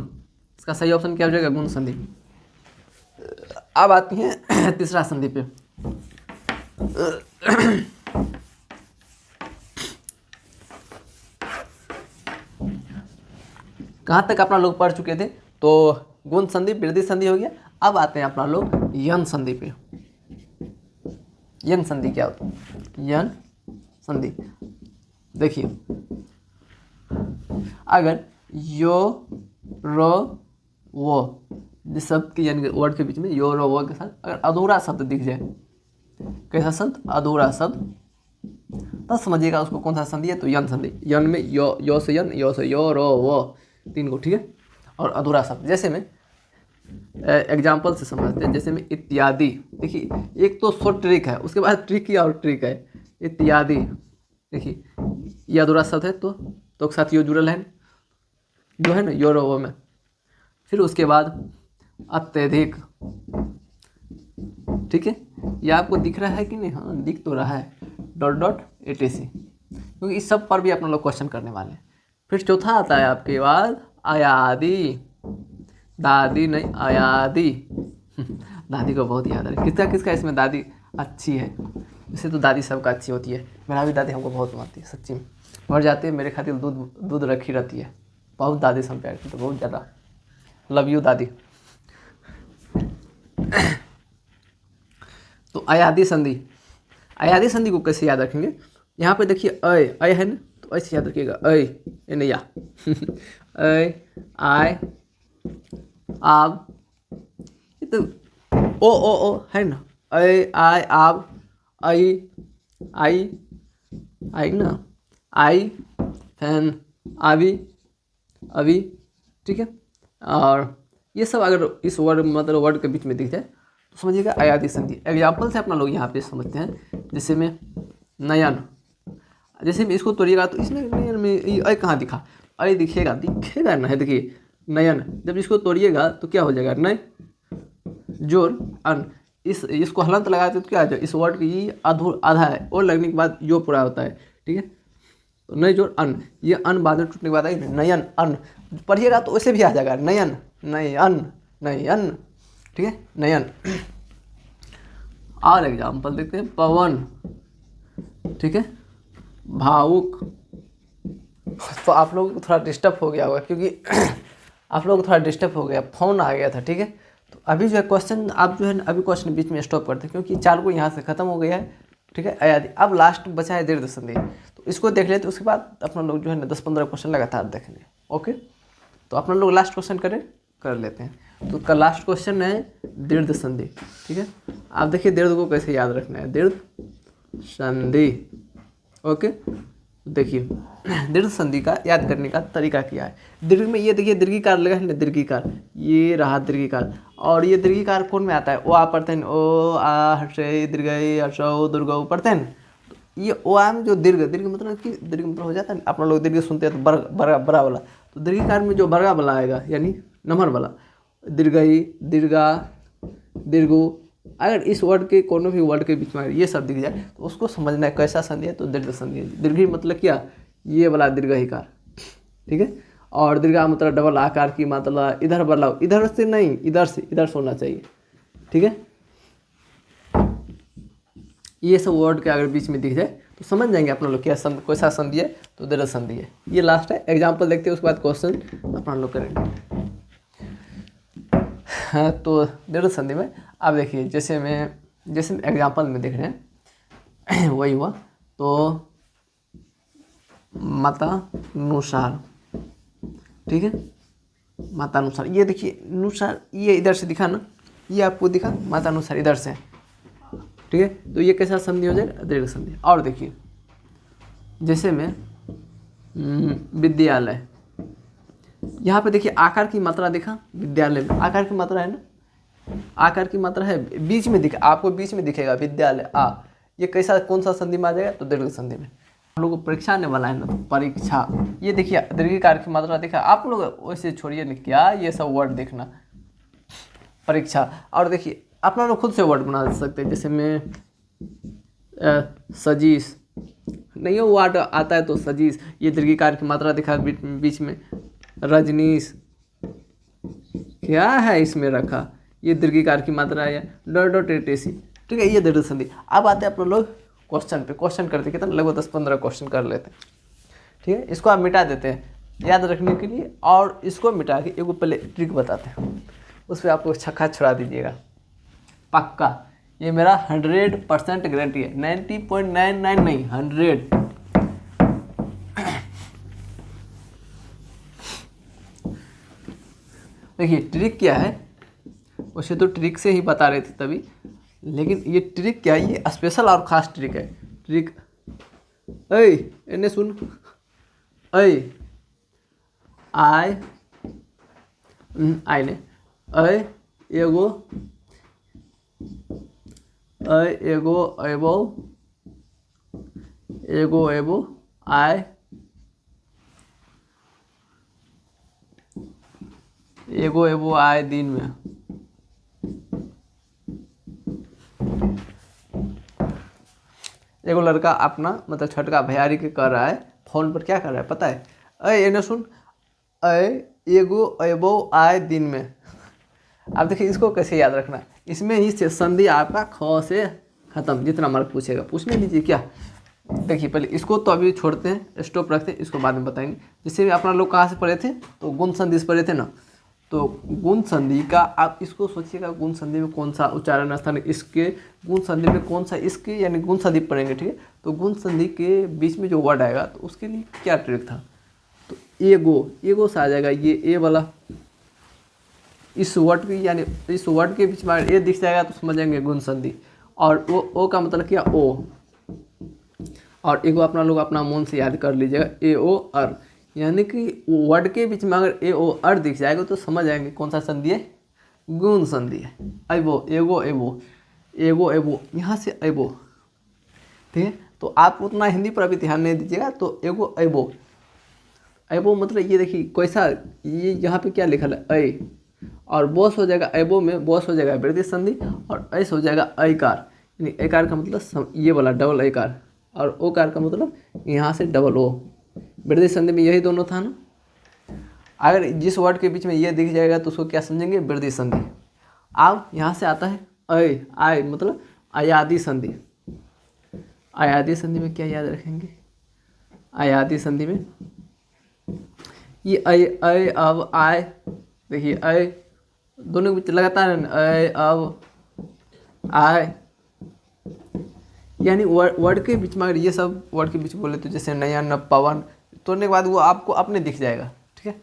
इसका सही ऑप्शन क्या हो जाएगा, गुण संधि। अब आती हैं तीसरा संधि पे। कहाँ तक अपना लोग पढ़ चुके थे, तो गुण संधि, वृद्धि संधि हो गया। अब आते हैं अपना लोग यन संधि पे। यन संधि क्या होता है? यन संधि देखिए, अगर यो रो वो जिस शब्द के यानी वर्ड के बीच में यो रो वो के साथ अगर अधूरा शब्द दिख जाए, कैसा शब्द? अधूरा शब्द, तब समझिएगा उसको कौन सा संधि है, तो यन संधि। यन में यो से यन, यो से यो, रो वो, 3 को, ठीक है। और अधूरा शब्द जैसे में एग्जाम्पल से समझते हैं, जैसे में इत्यादि। देखिए एक तो शॉर्ट ट्रिक है, उसके बाद ट्रिक की और ट्रिक है। इत्यादि देखिए ये अधूरा शब्द है, तो के साथ यो जुड़ल है जो है ना, यो रो वो में। फिर उसके बाद अत्यधिक, ठीक है। ये आपको दिख रहा है कि नहीं? हाँ दिख तो रहा है, डॉट डॉट etc, क्योंकि इस सब पर भी अपना लोग क्वेश्चन करने वाले हैं। फिर चौथा आता है आपके बाद अयादि, दादी नहीं अयादि। दादी को बहुत याद है, किसका किसका इसमें दादी अच्छी है? वैसे तो दादी सबका अच्छी होती है, मेरा भी दादी हमको बहुत मानती है, सच्ची में मर जाते हैं मेरे खातिर दूध रखी रहती है, बहुत दादी से हम प्यार करते, तो बहुत ज़्यादा लव यू दादी। तो अयादि संधि, अयादि संधि को कैसे याद रखेंगे? यहाँ पे देखिए अय है ना, तो ऐसे याद रखिएगा, अय नहीं या अय आय आब, ये तो ओ है ना, अय आय आब, आई ना, आई फैन आवी अभी, ठीक है। और ये सब अगर इस वर्ड मतलब वर्ड के बीच में दिख जाए तो समझिएगा अयादि संधि। एग्जाम्पल से अपना लोग यहाँ पे समझते हैं, जैसे में नयन, जैसे में इसको तोड़िएगा तो इसमें नयन में अय कहाँ दिखा? अय दिखेगा ना, है देखिए नयन, जब इसको तोड़िएगा तो क्या हो जाएगा? नय जोड़ अन, इसको हलंत लगाते तो क्या आ जाए? इस वर्ड की ये आधा है और लगने के बाद यो पूरा होता है, ठीक है। तो नय जोड़ अन, ये अन बाद में टूटने के बाद आएगी नयन अन, पढ़िएगा तो वैसे भी आ जाएगा नयन नयन, ठीक है नयन। और एग्जाम्पल देखते हैं, पवन, ठीक है, भावुक। तो आप लोगों को थोड़ा डिस्टर्ब हो गया होगा, क्योंकि आप लोगों को थोड़ा डिस्टर्ब हो गया, फोन आ गया था, ठीक है। तो अभी जो है क्वेश्चन आप जो है अभी क्वेश्चन बीच में स्टॉप करते हैं, क्योंकि 4 को यहाँ से खत्म हो गया है, ठीक है। अयादि अब लास्ट बचा है दीर्घ संधि, तो इसको देख लेते, उसके बाद अपना लोग जो है ना 10-15 क्वेश्चन लगातार देखेंगे, ओके। तो अपना लोग लास्ट क्वेश्चन कर लेते हैं। तो उसका लास्ट क्वेश्चन है दीर्घ संधि, ठीक है। आप देखिए दीर्घ को कैसे याद रखना है, दीर्घ संधि, ओके। देखिए दीर्घ संधि का याद करने का तरीका क्या है? दीर्घ में ये देखिए दीर्घिकार लगा है ना, दीर्घिकार, ये रहा दीर्घिकार, और ये दीर्घिकार कौन में आता है? ओ आ पढ़ते हैं, ओ आ हर्षय दीर्घई हर्षौ दुर्गौ पढ़ते हैं। तो ये ओ आ में जो दीर्घ मतलब कि दीर्घ मतलब हो जाता है, आप लोग दीर्घ सुनते हैं तो बड़ा वाला, तो दीर्घिकार में जो बड़ा वाला आएगा यानी नंबर वाला, दीर्घई दीर्घा दीर्घो, अगर इस वर्ड के कोनो भी वर्ड के बीच में ये सब दिख जाए तो उसको समझना है कैसा संधि है, तो दीर्घ संधि है। दीर्घी मतलब क्या? ये वाला दीर्घिकार, ठीक है। और दीर्घा मतलब डबल आकार की मात्रा, इधर बदलाव, इधर से नहीं, इधर से होना चाहिए, ठीक है। ये सब वर्ड के अगर बीच में दिख जाए तो समझ जाएंगे अपना लोग क्या कैसा संधि है, तो दीर्घ संधि है। ये लास्ट है, एग्जाम्पल देखते हैं, उसके बाद क्वेश्चन अपना लोग करेंगे। हाँ, तो दीर्घ संधि में आप देखिए, जैसे एग्जाम्पल में देख रहे हैं वही हुआ, तो मतानुसार, ठीक है, मतानुसार। ये देखिए अनुसार, ये इधर से दिखा ना, ये आपको दिखा मतानुसार इधर से, ठीक है। तो ये कैसा संधि हो जाएगा? दीर्घ संधि। और देखिए जैसे में विद्यालय, यहाँ पे देखिए आकार की मात्रा देखा, विद्यालय में आकार की मात्रा है ना, आकार की मात्रा है, बीच में दिखा, आपको बीच में दिखेगा विद्यालय आ, ये कैसा कौन सा संधि में आ जाएगा? तो दीर्घ संधि में। हम लोग को परीक्षा आने वाला है ना, तो परीक्षा, ये देखिए दीर्घिकार की मात्रा देखा, आप लोग वैसे छोड़िए नहीं, क्या ये सब वर्ड देखना, परीक्षा। और देखिए अपना लोग खुद से वर्ड बना सकते हैं, जैसे में सजीश, नहीं वो वर्ड आता है तो सजीश, ये दीर्घिकार की मात्रा दिखा बीच में, रजनीश, क्या है इसमें रखा, ये दीर्घिकार की मात्रा है, डॉट डॉट etc, ठीक है। ये दीर्घ संधि। अब आते हैं अपने लोग क्वेश्चन पे, क्वेश्चन करते कितना लगभग 10-15 क्वेश्चन कर लेते हैं, ठीक है। इसको आप मिटा देते हैं याद रखने के लिए, और इसको मिटा के एक पहले ट्रिक बताते हैं, उस पर आपको छक्का छुड़ा दीजिएगा पक्का। ये मेरा 100% गारंटी है, 90.99 नहीं 100। देखिए ट्रिक क्या है, वैसे तो ट्रिक से ही बता रहे थे तभी, लेकिन ये ट्रिक क्या है, ये स्पेशल और ख़ास ट्रिक है। ट्रिक ऐ इन्हें सुन, ऐ आई आई ने ऐ एगो एगो एबो एगो एबो आई एगो एबो आए दिन में। एगो लड़का अपना मतलब छठका भैयारी के कर रहा है, फोन पर क्या कर रहा है पता है, अरे ये ना सुन, अरे एगो एबो आए दिन में। आप देखिए इसको कैसे याद रखना, इसमें ही से संधि आपका ख से खत्म, जितना मार्क पूछेगा पूछने दीजिए क्या। देखिए पहले इसको तो अभी छोड़ते हैं, स्टॉप रखते हैं, इसको बाद में बताएंगे। जैसे भी अपना लोग कहाँ से पढ़े थे, तो गुण संधि से पढ़े थे ना, तो गुण संधि का आप इसको सोचिएगा, गुण संधि में कौन सा उच्चारण स्थान है इसके, गुण संधि में कौन सा इसके, यानी गुण संधि पढ़ेंगे, ठीक है। तो गुण संधि के बीच में जो वर्ड आएगा तो उसके लिए क्या ट्रिक था, तो एगो से आ जाएगा ये ए वाला, इस वर्ड की यानी इस वर्ड के बीच में ए दिख जाएगा तो समझ जाएंगे गुण संधि। और ओ का मतलब क्या, ओ, और एगो अपना लोग अपना मन से याद कर लीजिएगा, ए ओ अर, यानी कि वर्ड के बीच में अगर ए ओ अर दिख जाएगा तो समझ जाएंगे कौन सा संधि है, गुण संधि है। एबो एगो एबो एगो एबो, यहाँ से एबो, ठीक है। तो आप उतना हिंदी पर अभी ध्यान नहीं दीजिएगा, तो एगो एबो, एबो मतलब ये देखिए कैसा, ये यहाँ पे क्या लिखा है ऐ, और बॉस हो जाएगा एबो में, बॉस हो जाएगा वृद्धि संधि, और ऐस हो जाएगा ऐकार, यानी ऐकार का मतलब ये वाला डबल ऐकार, और ओकार का मतलब यहाँ से डबल ओ। वृद्धि संधि में यही दोनों था ना, अगर जिस वर्ड के बीच में ये दिख जाएगा तो उसको क्या समझेंगे, वृद्धि संधि। अब यहाँ से आता है ऐ, आय मतलब अयादि संधि। अयादि संधि में क्या याद रखेंगे, अयादि संधि में ये ऐ अब आय, देखिए ऐ दोनों के बीच लगातार ऐ अब आय, यानी वर्ड के बीच में अगर ये सब वर्ड के बीच बोले तो जैसे नयन पवन, तोड़ने के बाद वो आपको अपने दिख जाएगा, ठीक है।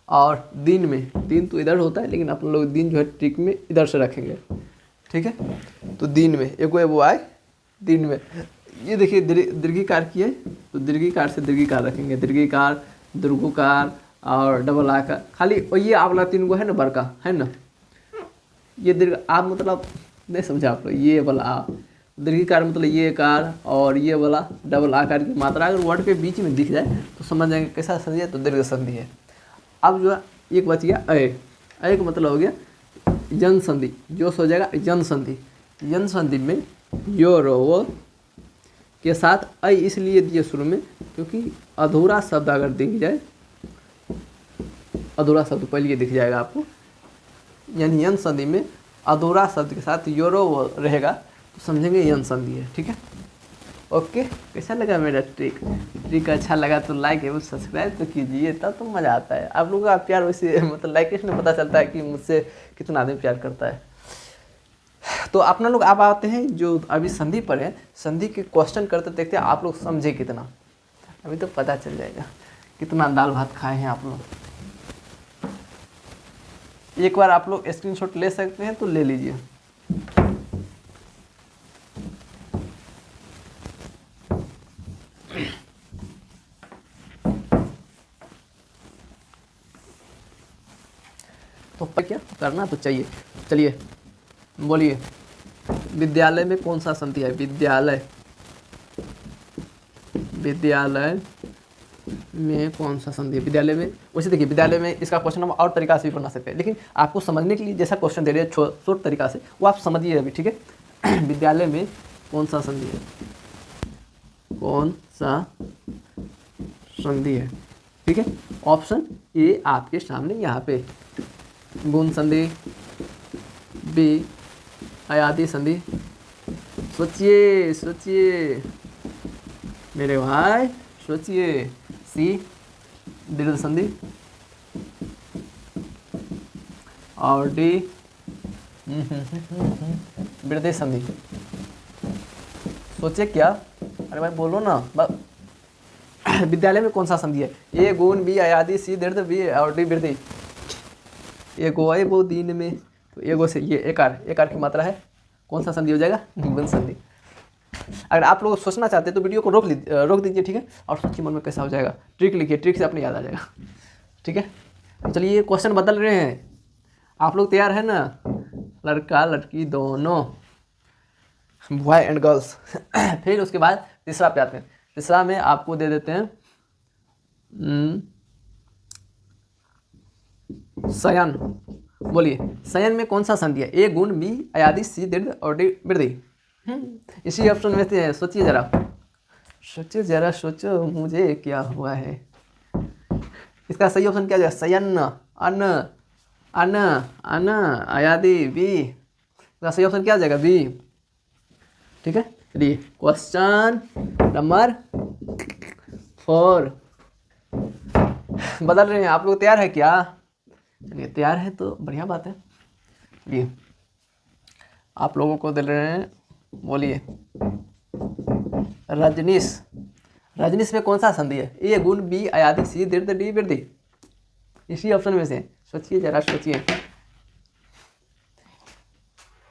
और दिन में, दिन तो इधर होता है लेकिन अपन लोग दिन जो है ट्रिक में इधर से रखेंगे, ठीक है। तो दिन में एगो एगो आए दिन में, ये देखिए दीर्घिकार किए तो दीर्घिकार से दीर्घिकार रखेंगे, दीर्घिकार दीर्घोकार और डबल आकार, खाली ये आप वाला 3 गो है ना बड़का है ना, ये दीर्घ आप मतलब नहीं समझा आप लोग, ये वाला आप दीर्घिकार मतलब ये कार, और ये वाला डबल आकार की मात्रा अगर वर्ड के बीच में दिख जाए तो समझ जाएंगे कैसा संधि है, तो दीर्घ संधि है। अब जो है एक बच गया ऐ, ऐ का मतलब हो गया जन संधि, जो हो जाएगा जन संधि। जन संधि में यो रो के साथ ऐ इसलिए दिए शुरू में क्योंकि अधूरा शब्द अगर दिख जाए, अधूरा शब्द पहले ये दिख जाएगा आपको, यानी यन संधि में अधूरा शब्द के साथ योरो रहेगा तो समझेंगे यन संधि है, ठीक है। ओके, कैसा लगा मेरा ट्रिक अच्छा लगा तो लाइक एवं सब्सक्राइब तो कीजिए, तब तो मज़ा आता है। आप लोगों का प्यार वैसे मतलब लाइक इसमें पता चलता है कि मुझसे कितना आदमी प्यार करता है। तो अपना लोग आप आते हैं जो अभी संधि पर है, संधि के क्वेश्चन करते देखते हैं आप लोग समझे कितना, अभी तो पता चल जाएगा कितना दाल भात खाए हैं आप लोग। एक बार आप लोग स्क्रीनशॉट ले सकते हैं तो ले लीजिए। तो क्या करना तो चाहिए, चलिए बोलिए, विद्यालय में कौन सा संधि है, विद्यालय में कौन सा संधि है, विद्यालय में। वैसे देखिए विद्यालय में इसका क्वेश्चन हम और तरीका से भी बना सकते हैं, लेकिन आपको समझने के लिए जैसा क्वेश्चन दे रहे हैं शॉर्ट तरीका से वो आप समझिए अभी, ठीक है। विद्यालय में कौन सा संधि है, कौन सा संधि है, ठीक है। ऑप्शन ए आपके सामने यहाँ पे, गुण संधि, बी अयादि संधि, सोचिए मेरे भाई सोचिए, सी दीर्घ संधि, और डी वृद्धि संधि। सोचिए क्या, अरे भाई बोलो ना। विद्यालय में कौन सा संधि है? ए गुण बी अयादि सी दीर्घ बी और डी वृद्धि। एगो है वो दिन में, तो एगो से ये एकार, एकार की मात्रा है, कौन सा संधि हो जाएगा? गुण संधि। अगर आप लोग सोचना चाहते हैं तो वीडियो को रोक दीजिए, ठीक है, और सोचिए मन में कैसा हो जाएगा। ट्रिक लिखिए, ट्रिक से अपने याद आ जाएगा, ठीक है। चलिए ये क्वेश्चन बदल रहे हैं, आप लोग तैयार है ना? लड़का लड़की दोनों, बॉय एंड गर्ल्स। फिर उसके बाद तीसरा पे आते हैं। तीसरा में आपको दे देते हैं शयन। बोलिए शयन में कौन सा संधि है? ए गुण बी अयादि सी दीर्घ और डी वृद्धि। इसी ऑप्शन में से सोचिए जरा, सोचो जरा, सोचो मुझे क्या हुआ है। इसका सही ऑप्शन क्या जाएगा? शयन, अन, अन, अन, अयादि, बी। इसका सही ऑप्शन क्या आ जाएगा? बी, ठीक है। चलिए क्वेश्चन नंबर 4 बदल रहे हैं। आप लोग तैयार है क्या? चलिए तैयार है तो बढ़िया बात है। चलिए आप लोगों को दे रहे हैं, बोलिए रजनीश। रजनीश में कौन सा संधि है? ए गुण बी अयादि सी दीर्घ डी वृद्धि। इसी ऑप्शन में से सोचिए जरा, सोचिए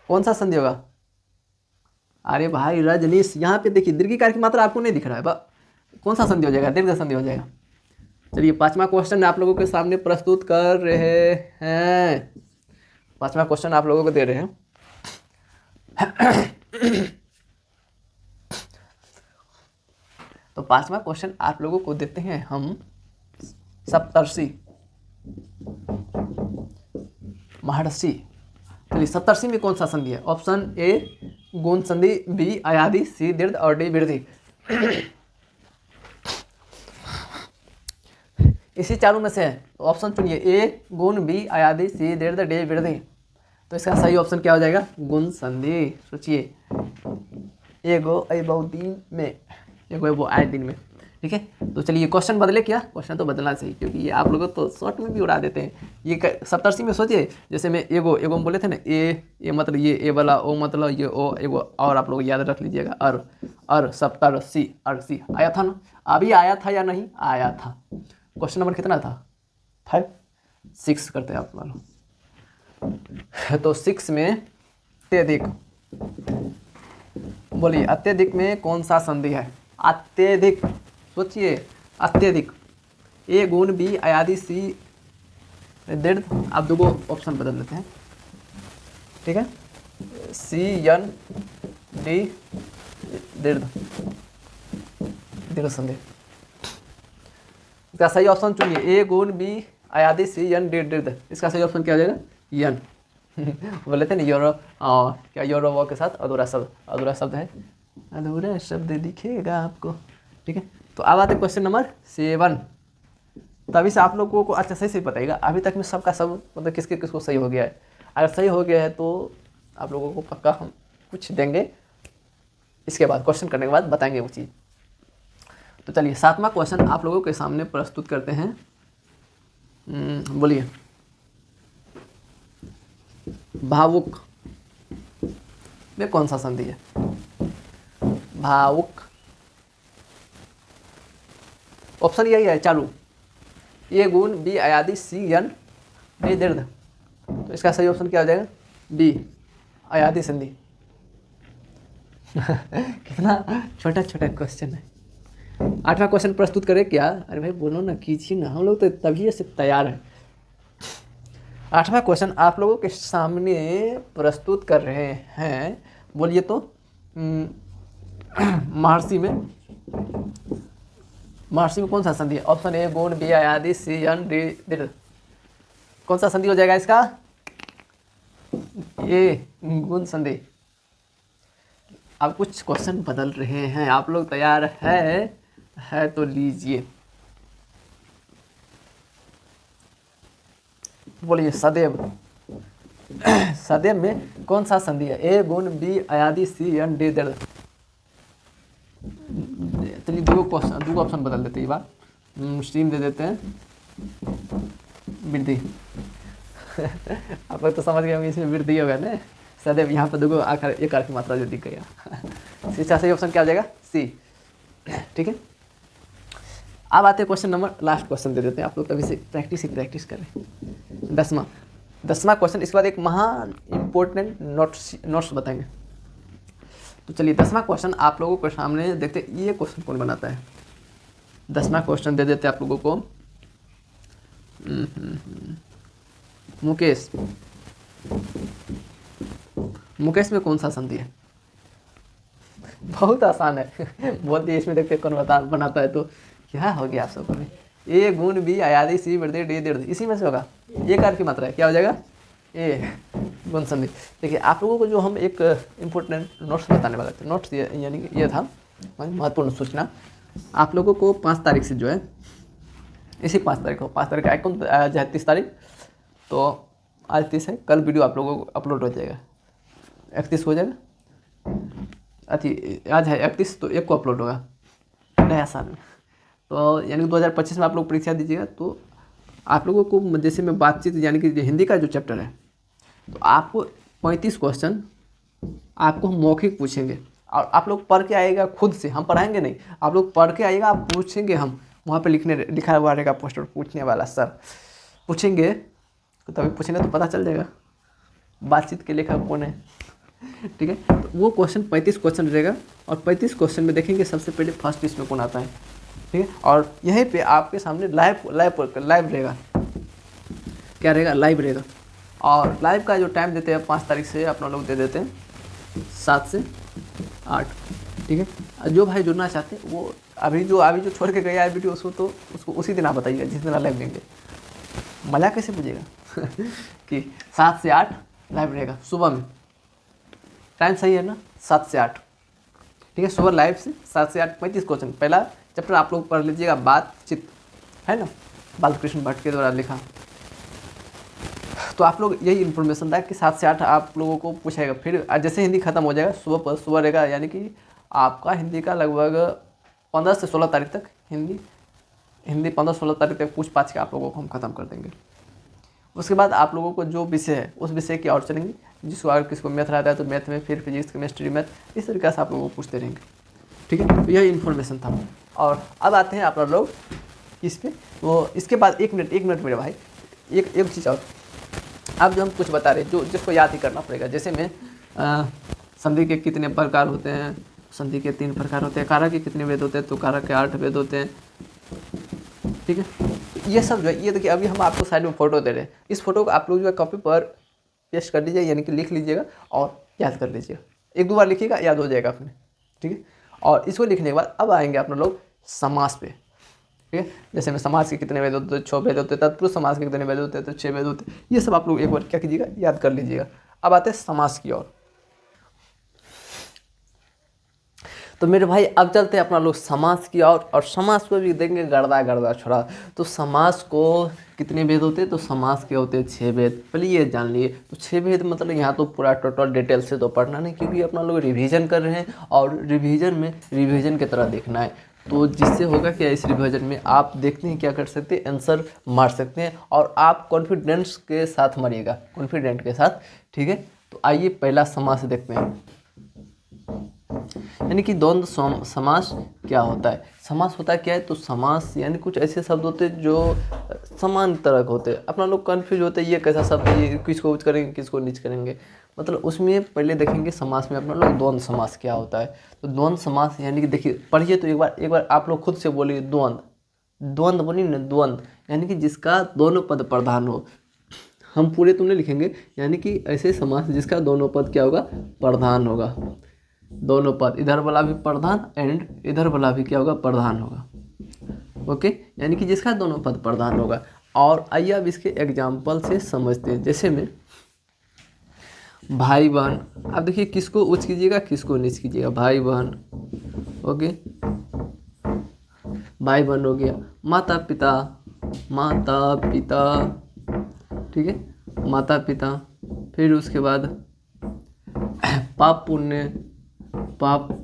कौन सा संधि होगा? अरे भाई रजनीश, यहाँ पे देखिए दीर्घिकार की मात्रा आपको नहीं दिख रहा है, कौन सा संधि हो जाएगा? दीर्घ संधि हो जाएगा। चलिए पांचवा क्वेश्चन आप लोगों के सामने प्रस्तुत कर रहे हैं। पांचवा क्वेश्चन आप लोगों को दे रहे हैं। तो पांचवा क्वेश्चन आप लोगों को देते हैं हम सप्तर्षि, महर्षि। चलिए सप्तर्षि में कौन सा संधि है? ऑप्शन ए गुण संधि, बी अयादि, सी दीर्घ और डी वृद्धि। इसी चारों में से ऑप्शन चुनिए, ए गुण बी अयादि सी दीर्घ डी वृद्धि। तो इसका सही ऑप्शन क्या हो जाएगा? गुण संधि। सोचिए एगो एबो दिन में, एगो एबो आए दिन में, ठीक है। तो चलिए क्वेश्चन बदले क्या? क्वेश्चन तो बदलना चाहिए, क्योंकि ये आप लोग तो शॉर्ट में भी उड़ा देते हैं। ये सप्तर्षि में सोचिए, जैसे मैं एगो एगो बोले थे ना, ए मतलब ये ए वाला, ओ मतलब ये ओ, एगो और आप लोग याद रख लीजिएगा, अर सप्तर्षि, अर्षि आया था ना? अभी आया था या नहीं आया था? क्वेश्चन नंबर कितना था? 5, 6 करते हैं आप मानो। तो 6 में अत्यधिक, बोलिए अत्यधिक में कौन सा संधि है? अत्यधिक, सोचिए अत्यधिक। ए गुण बी अयादि सी दीर्घ। आप दो ऑप्शन बदल देते हैं, ठीक है। सी एन डी दीर्घ, दीर्घ संधि। इसका सही ऑप्शन चुनिए, ए गुण बी अयादि सी एन डी दीर्घ। इसका सही ऑप्शन क्या हो जाएगा? यन। बोले थे ना यूरो, क्या यूरो के साथ अधूरा शब्द, अधूरा शब्द है, अधूरा शब्द दिखेगा आपको, ठीक है। तो अब आते क्वेश्चन नंबर 7। तभी से आप लोगों को अच्छा सही से बताइएगा, अभी तक में सबका सब मतलब किसके किसको सही हो गया है। अगर सही हो गया है तो आप लोगों को पक्का हम कुछ देंगे, इसके बाद क्वेश्चन करने के बाद बताएंगे वो चीज़। तो चलिए 7वां क्वेश्चन आप लोगों के सामने प्रस्तुत करते हैं। बोलिए भावुक में कौन सा संधि है? भावुक, ऑप्शन यही है चालू, ए गुण बी अयादि सी एन डी दीर्घ। तो इसका सही ऑप्शन क्या हो जाएगा? बी अयादि संधि। कितना छोटा छोटा क्वेश्चन है। 8वां क्वेश्चन प्रस्तुत करें क्या? अरे भाई बोलो ना, कीजिए ना, हम लोग तो तभी से तैयार हैं। 8वां क्वेश्चन आप लोगों के सामने प्रस्तुत कर रहे हैं। बोलिए तो महर्षि में कौन सा संधि है? ऑप्शन ए गुण बी अयादि सी एन डी दीर्घ। कौन सा संधि हो जाएगा इसका? ए गुण संधि। अब कुछ क्वेश्चन बदल रहे हैं, आप लोग तैयार है तो लीजिए। बोलिए सदैव, सदैव में कौन सा संधि है? ए गुण बी अयादि सी एन डी दीर्घ। चलिए दो ऑप्शन बदल देते हैं, ये बात स्ट्रीम दे देते हैं, वृद्धि। आप लोग तो समझ गए होंगे इसमें वृद्धि होगा ना, सदैव यहाँ पर देखो आकार एक की मात्रा जो दिख गया। इसका सही ऑप्शन क्या हो जाएगा? सी। ठीक है, अब आते हैं क्वेश्चन नंबर, लास्ट क्वेश्चन दे देते हैं, आप लोग कभी से प्रैक्टिस करें। 10वां क्वेश्चन, इसके बाद एक महान इंपॉर्टेंट नोट्स बताएंगे। तो चलिए 10वां क्वेश्चन आप लोगों के सामने देखते हैं, ये क्वेश्चन कौन बनाता है। 10वां क्वेश्चन दे देते हैं आप लोगों को, मुकेश। मुकेश में कौन सा संधि है? बहुत आसान है, बोल दिए। इसमें देखते कौन बनाता है। तो क्या हो गया आप सबको में, ए गुण बी आयादी सी बढ़ डी दीर्घ, इसी में से होगा। एक कार की मात्रा है, क्या हो जाएगा? ए गुण संधि। देखिए आप लोगों को जो हम एक इम्पोर्टेंट नोट्स बताने वाले थे, नोट्स यानी कि ये था महत्वपूर्ण सूचना। आप लोगों को 5 तारीख से जो है, इसी 5 तारीख को, 5 तारीख आइकॉन आज है 30 तारीख, तो आज 30 है, कल वीडियो आप लोगों को अपलोड हो जाएगा। 31 हो जाएगा, अति आज है 31, तो 1 को अपलोड होगा नया साल में। तो यानी कि 2025 में आप लोग परीक्षा दीजिएगा। तो आप लोगों को जैसे मैं बातचीत यानी कि हिंदी का जो चैप्टर है, तो आपको 35 क्वेश्चन आपको हम मौखिक पूछेंगे, और आप लोग पढ़ के आइएगा खुद से, हम पढ़ाएंगे नहीं, आप लोग पढ़ के आइएगा, आप पूछेंगे, हम वहाँ पे लिखा हुआ रहेगा पोस्टर, पूछने वाला सर पूछेंगे, तो तभी पूछेंगे तो पता चल जाएगा बातचीत के लेखक कौन है। ठीक है, तो वो क्वेश्चन 35 क्वेश्चन रहेगा, और 35 क्वेश्चन में देखेंगे सबसे पहले फर्स्ट लिस्ट में कौन आता है। ठीक है, और यहीं पे आपके सामने लाइव रहेगा, क्या रहेगा? लाइव रहेगा। और लाइव का जो टाइम देते हैं 5 तारीख से अपना लोग दे देते हैं 7 से 8। ठीक है, जो भाई जुड़ना चाहते हैं वो अभी जो छोड़ के गया है वीडियो, उसको उसी दिन आप बताइएगा जिस दिन लाइव देंगे। मजा कैसे बुझेगा कि 7 से 8 लाइव रहेगा सुबह में, टाइम सही है ना? 7 से 8। ठीक है, सुबह लाइव से 7 से 8 35 क्वेश्चन। पहला चैप्टर आप लोग पढ़ लीजिएगा, बातचीत है ना, बालकृष्ण भट्ट के द्वारा लिखा। तो आप लोग यही इन्फॉर्मेशन था कि 7 से 8 आप लोगों को पूछाएगा। फिर जैसे हिंदी खत्म हो जाएगा, सुबह रहेगा, यानी कि आपका हिंदी का लगभग 15 से 16 तारीख तक हिंदी 15-16 तारीख तक पूछ पाछ के आप लोगों को हम ख़त्म कर देंगे। उसके बाद आप लोगों को जो विषय है उस विषय की और चलेंगे, जिसको अगर किसको मैथ रहता है तो मैथ में, फिर फिजिक्स केमिस्ट्री मैथ, इस तरीके से आप लोगों को पूछते रहेंगे। ठीक है, तो यही इन्फॉर्मेशन था। और अब आते हैं आप लोग इस पे, वो इसके बाद 1 मिनट मेरे भाई, एक चीज़ और। अब जो हम कुछ बता रहे हैं जिसको याद ही करना पड़ेगा, जैसे में संधि के कितने प्रकार होते हैं, संधि के 3 प्रकार होते हैं, कारक के कितने वेद होते हैं, तो कारक के 8 वेद होते हैं। ठीक है, तो ये सब जो है, ये देखिए अभी हम आपको साइड में फोटो दे रहे हैं, इस फोटो को आप लोग जो है कॉपी पर पेस्ट कर लीजिए, यानी कि लिख लीजिएगा और याद कर लीजिएगा। 1-2 बार लिखिएगा, याद हो जाएगा अपने। ठीक है, और इसको लिखने के बाद अब आएंगे अपने लोग समास पे। ठीक है, जैसे में समास के कितने वेद होते हैं, 6 वेद होते हैं, तत्पुरुष समास के कितने वेद होते हैं, तो 6 वेद होते हैं। ये सब आप लोग एक बार क्या कीजिएगा, याद कर लीजिएगा। अब आते हैं समास की ओर। तो मेरे भाई अब चलते हैं अपना लोग समास की ओर, और समास को भी देखेंगे गर्दा छोड़ा। तो समास को कितने वेद होते हैं, तो समास के होते हैं 6 वेद। पहले ये जान लिए, तो 6 वेद मतलब यहाँ तो पूरा टोटल डिटेल से तो पढ़ना नहीं, क्योंकि अपना लोग रिवीजन कर रहे हैं, और रिवीजन की तरह देखना है। तो जिससे होगा क्या, इस रिवीजन में आप देखते हैं क्या कर सकते हैं, आंसर मार सकते हैं, और आप कॉन्फिडेंस के साथ मारिएगा, कॉन्फिडेंट के साथ। ठीक है, तो आइए पहला समास देखते हैं, यानी कि द्वंद्व समास क्या होता है। समास होता है क्या है, तो समास यानी कुछ ऐसे शब्द होते हैं जो समान तरह के होते हैं। अपना लोग कन्फ्यूज होते हैं, ये कैसा शब्द है, ये किसको उच्च करेंगे किसको नीच करेंगे। मतलब उसमें पहले देखेंगे समास में अपना लोग द्वंद्व समास क्या होता है। तो द्वंद्व समास यानी कि देखिए पढ़िए, तो एक बार आप लोग खुद से बोलिए, द्वंद्व बोलिए ना, द्वंद्व यानी कि जिसका दोनों पद प्रधान हो। हम पूरे तो नहीं लिखेंगे, यानी कि ऐसे समास जिसका दोनों पद क्या होगा, प्रधान होगा। दोनों पद, इधर वाला भी प्रधान एंड इधर वाला भी क्या होगा, प्रधान होगा। ओके, यानी कि जिसका दोनों पद प्रधान होगा। और आइए अब इसके एग्जाम्पल से समझते हैं। जैसे में भाई बहन, अब देखिए किसको उच्च कीजिएगा किसको नीच कीजिएगा, भाई बहन। ओके, भाई बहन हो गया, माता पिता, ठीक है, माता पिता। फिर उसके बाद पाप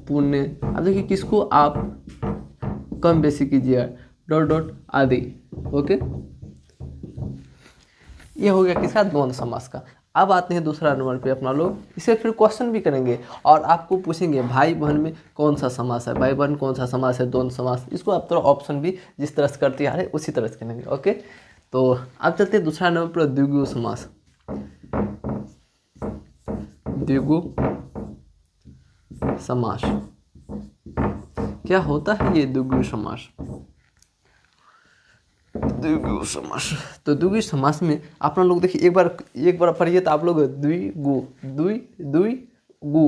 पुण्य। अब देखिए किसको आप कम बेसी कीजिएगा, डॉट आदि। ओके, ये हो गया किसका, द्वंद्व समास का। अब आते हैं दूसरा नंबर पे अपना लोग, इसे फिर क्वेश्चन भी करेंगे और आपको पूछेंगे भाई बहन में कौन सा समास है, भाई बहन कौन सा समास है, द्वंद्व समास। इसको आप थोड़ा ऑप्शन भी जिस तरह से करते आ रहे उसी तरह से करेंगे। ओके, तो अब चलते हैं दूसरा नंबर पर, द्विगु समास। द्विगु समास क्या होता है, ये द्विगु समास। द्विगु समास, तो द्विगु समास में आप लोग देखिए एक बार पढ़िए तो आप लोग द्विगु द्विगु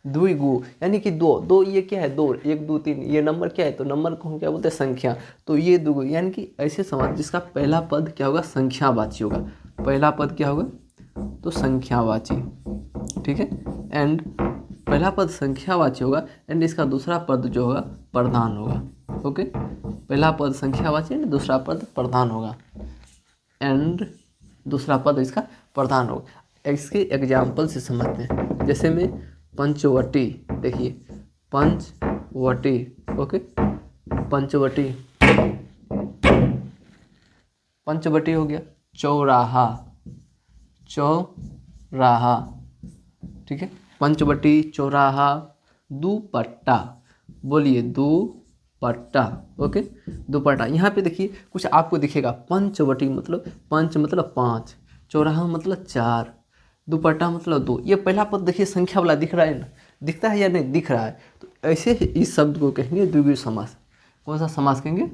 द्विगु यानी कि दो दो, ये क्या है, दो, एक दो तीन, ये नंबर क्या है, तो नंबर को हम क्या बोलते हैं, संख्या। तो ये द्विगु यानी कि ऐसे समास जिसका पहला पद क्या होगा, संख्यावाची होगा। पहला पद क्या होगा, तो संख्यावाची, ठीक है। एंड पहला पद संख्यावाची होगा एंड इसका दूसरा पद जो होगा प्रधान होगा। ओके, पहला पद संख्यावाची एंड दूसरा पद प्रधान होगा एंड दूसरा पद इसका प्रधान होगा। इसके एग्जाम्पल से समझते हैं, जैसे में पंचवटी, देखिए पंचवटी। ओके, पंचवटी, पंचवटी हो गया। चौराहा, चौराहा, ठीक है, पंचवटी, चौराहा। दुपट्टा, बोलिए दुपट्टा। ओके, दुपट्टा। यहाँ पे देखिए कुछ आपको दिखेगा, पंचवटी मतलब पंच मतलब पाँच, चौराहा मतलब चार, दुपट्टा मतलब दो। ये पहला पद देखिए संख्या वाला दिख रहा है ना, दिखता है या नहीं, दिख रहा है। तो ऐसे ही इस शब्द को कहेंगे द्विगु समास। कौन सा समास कहेंगे,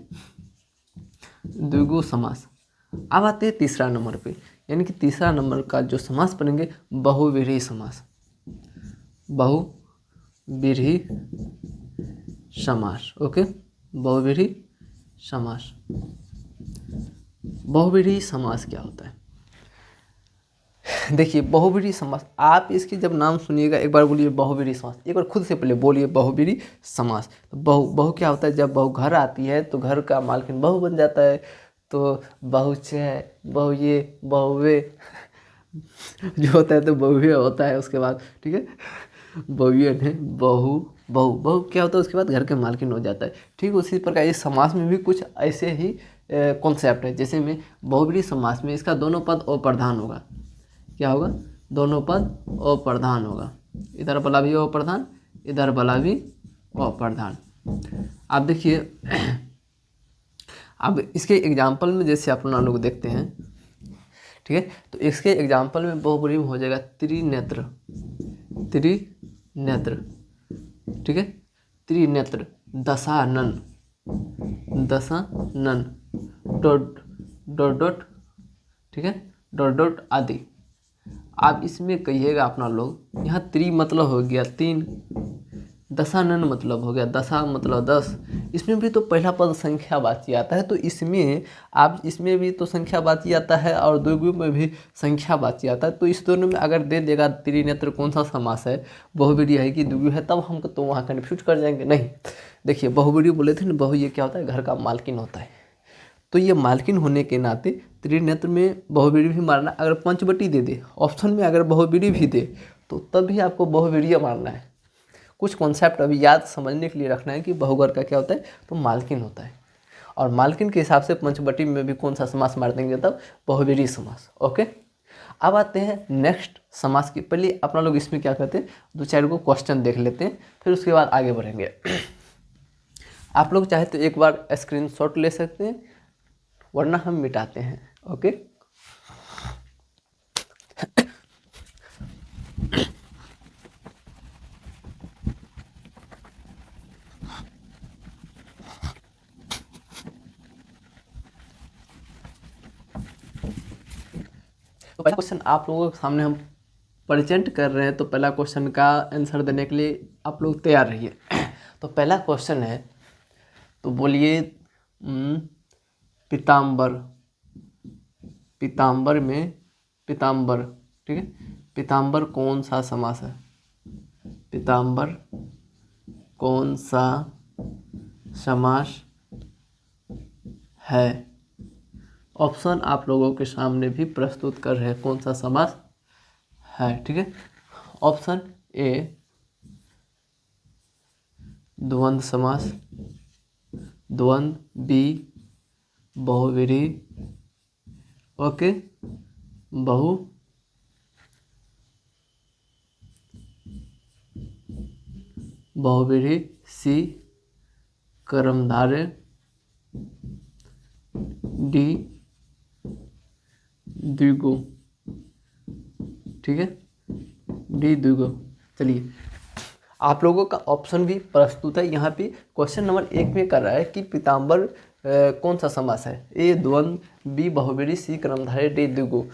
द्विगु समास। अब आते हैं तीसरा नंबर पे, यानी कि तीसरा नंबर का जो समास पढ़ेंगे, बहुव्रीहि समास। बहुव्रीहि समास। ओके, बहुव्रीहि समास। बहुव्रीहि समास क्या होता है, देखिए बहुव्रीहि समास, आप इसकी जब नाम सुनिएगा एक बार बोलिए बहुव्रीहि समास, एक बार खुद से पहले बोलिए बहुव्रीहि समास। तो बहु क्या होता है, जब बहू घर आती है तो घर का मालकिन बहू बन जाता है। तो बहू छः, बहू ये, बहुए जो होता है तो बहुए होता है उसके बाद, ठीक है, बहुए ने बहू, बहू क्या होता है उसके बाद घर के मालकिन हो जाता है। ठीक उसी प्रकार इस समास में भी कुछ ऐसे ही कॉन्सेप्ट है। जैसे में बहुव्रीहि समास में इसका दोनों पद अप्रधान होगा। क्या होगा, दोनों पद अप्रधान होगा। इधर वाला भी अप्रधान, इधर वाला भी अप्रधान। आप देखिए, अब इसके एग्जाम्पल में जैसे अपना लोग देखते हैं, ठीक है, तो इसके एग्जाम्पल में बहुव्रीहि में हो जाएगा त्रिनेत्र, त्रिनेत्र, ठीक है, Trinetra. Dashanan, Dashanan, dot dot dot, ठीक है, डॉट डॉट आदि। आप इसमें कहिएगा अपना लोग, यहाँ त्रि मतलब हो गया तीन, दशानन मतलब हो गया दशा मतलब 10। इसमें भी तो पहला पद संख्यावाची आता है, तो इसमें आप इसमें भी तो संख्यावाची आता है और द्विगु में भी संख्यावाची आता है। तो इस दोनों में अगर दे देगा त्रिनेत्र कौन सा समास है, बहुव्रीहि है कि द्विगु है, तब हमको तो वहाँ कन्फ्यूज कर जाएंगे। नहीं, देखिए बहुव्रीहि बोले थे ना, बहु ये क्या होता है, घर का मालकिन होता है। तो ये मालकिन होने के नाते त्रिनेत्र में बहुव्रीहि भी मारना। अगर पंचवटी दे दे ऑप्शन में, अगर बहुव्रीहि भी दे तो तब भी आपको बहुव्रीहि मारना है। कुछ कॉन्सेप्ट अभी याद समझने के लिए रखना है कि बहुगर का क्या होता है, तो मालकिन होता है, और मालकिन के हिसाब से पंचवटी में भी कौन सा समास मार देंगे, तब बहुव्रीहि समास। ओके, अब आते हैं नेक्स्ट समास की। पहले अपना लोग इसमें क्या करते हैं, दो चार को क्वेश्चन देख लेते हैं, फिर उसके बाद आगे बढ़ेंगे। आप लोग चाहे तो एक बार स्क्रीनशॉट ले सकते हैं, वरना हम मिटाते हैं। ओके, तो पहला क्वेश्चन आप लोगों के सामने हम प्रेजेंट कर रहे हैं, तो पहला क्वेश्चन का आंसर देने के लिए आप लोग तैयार रहिए। तो पहला क्वेश्चन है, तो बोलिए पीताम्बर, पीताम्बर में पीताम्बर, ठीक है, पीताम्बर कौन सा समास है, पीताम्बर कौन सा समास है। ऑप्शन आप लोगों के सामने भी प्रस्तुत कर रहे हैं कौन सा समास है, ठीक है। ऑप्शन ए द्वंद्व समास, द्वंद्व, बी बहुव्रीहि, ओके, बहु बहुव्रीहि सी कर्मधारय डी द्विगु, ठीक है, डी द्विगु। चलिए, आप लोगों का ऑप्शन भी प्रस्तुत है यहाँ पे। क्वेश्चन नंबर 1 में कर रहा है कि पीताम्बर कौन सा समास है? ए द्वंद्व, बी बहुव्रीहि, सी कर्मधारय, डी द्विगु।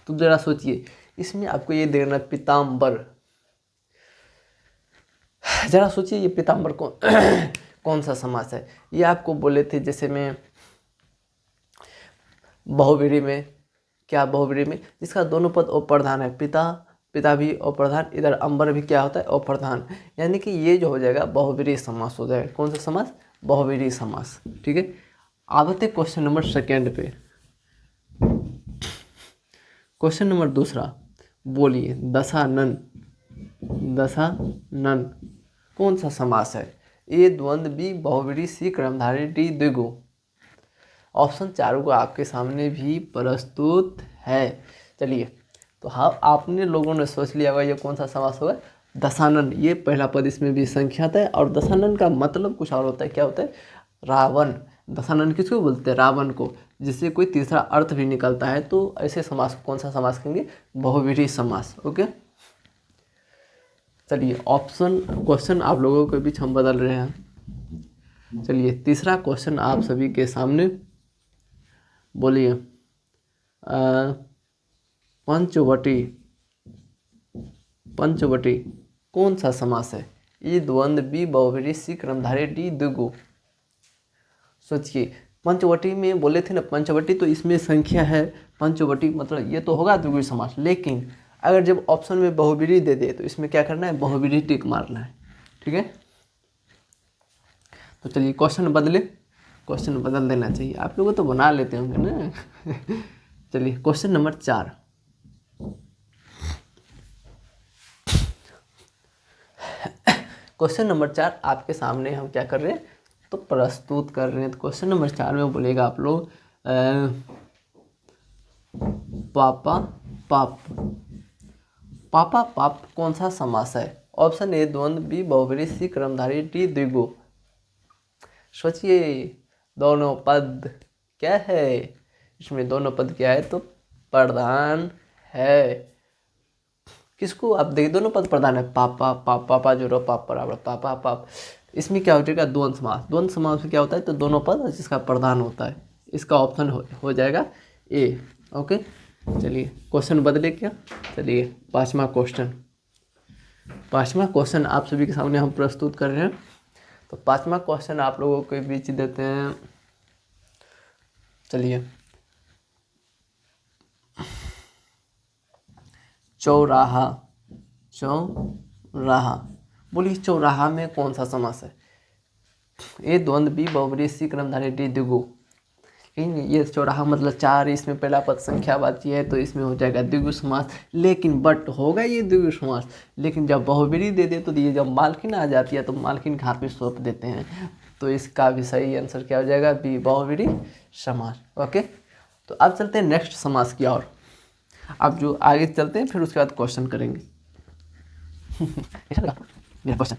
तो जरा सोचिए, इसमें आपको ये देना पीताम्बर, जरा सोचिए ये पीताम्बर कौन कौन सा समास है? ये आपको बोले थे जैसे में बहुव्रीहि में, क्या बहुव्रीहि में जिसका दोनों पद अप्रधान है, पिता, पिता भी अप्रधान, इधर अंबर भी क्या होता है? अप्रधान। यानी कि ये जो हो जाएगा बहुव्रीहि समास हो जाएगा। कौन सा समास? बहुव्रीहि समास, ठीक है। आते क्वेश्चन नंबर 2 पे। क्वेश्चन नंबर 2, बोलिए दशानन, दशानन कौन सा समास है? ए द्वंद्व, बी बहुव्रीहि, सी कर्मधारय, डी द्विगु। ऑप्शन चारों को आपके सामने भी प्रस्तुत है। चलिए, तो हाँ, आपने लोगों ने सोच लिया होगा ये कौन सा समास होगा? दशानन। ये पहला पद इसमें भी संख्यात है, और दशानन का मतलब कुछ और होता है। क्या होता है? रावण। दशानन किसको बोलते हैं? रावण को, जिससे कोई तीसरा अर्थ भी निकलता है। तो ऐसे समास को कौन सा समास कहेंगे? बहुव्रीहि समास। ओके, चलिए, ऑप्शन क्वेश्चन आप लोगों के बीच हम बदल रहे हैं। चलिए, तीसरा क्वेश्चन आप सभी के सामने, बोलिए पंचवटी, पंचवटी कौन सा समास है? ए द्वंद्व, बी बहुव्रीहि, सी कर्मधारय, डी द्विगु। सोचिए, पंचवटी में बोले थे ना पंचवटी, तो इसमें संख्या है पंचवटी, मतलब ये तो होगा द्विगु समास। लेकिन अगर जब ऑप्शन में बहुव्रीहि दे दे तो इसमें क्या करना है? बहुव्रीहि टिक मारना है, ठीक है। तो चलिए, क्वेश्चन बदले, क्वेश्चन बदल देना चाहिए। आप लोग तो बना लेते होंगे ना चलिए, क्वेश्चन नंबर 4। क्वेश्चन नंबर 4 आपके सामने हम क्या कर रहे हैं? तो प्रस्तुत कर रहे हैं। तो क्वेश्चन नंबर 4 में बोलेगा आप लोग पापा पाप, पापा पाप कौन सा समास है? ऑप्शन ए द्वंद्व, बी बहुव्रीहि, सी कर्मधारय, डी द्विगु। सोचिए, दोनों पद क्या है? इसमें दोनों पद क्या है? तो प्रधान है। किसको आप देखिए, दोनों पद प्रधान है। पापा पाप, पापा जो रो पाप बराबर पापा पाप। इसमें क्या हो जाएगा? द्वंद्व समास। द्वंद्व समास में क्या होता है? तो दोनों पद जिसका प्रधान होता है। इसका ऑप्शन हो जाएगा ए। ओके, चलिए, क्वेश्चन बदले क्या? चलिए, 5वां क्वेश्चन, 5वां क्वेश्चन आप सभी के सामने हम प्रस्तुत कर रहे हैं। तो 5वां क्वेश्चन आप लोगों के बीच देते हैं। चलिए, चौराहा, चौराहा, बोलिए चौराहा में कौन सा समास है? ए द्वंद्व, बी बहुव्रीहि, सी कर्मधारय, डी द्विगु। ये चौराहा मतलब 4, इसमें पहला पद संख्यावाची है, तो इसमें हो जाएगा द्विगु समास। लेकिन बट होगा ये द्विगु समास, लेकिन जब बहुव्रीहि दे दे तो ये जब मालकिन आ जाती है तो मालकिन के हाथ में सौंप देते हैं। तो इसका भी सही आंसर क्या हो जाएगा? बी, बहुव्रीहि समास। ओके, तो अब चलते हैं नेक्स्ट समास की ओर। अब जो आगे चलते हैं, फिर उसके बाद क्वेश्चन करेंगे। मेरा क्वेश्चन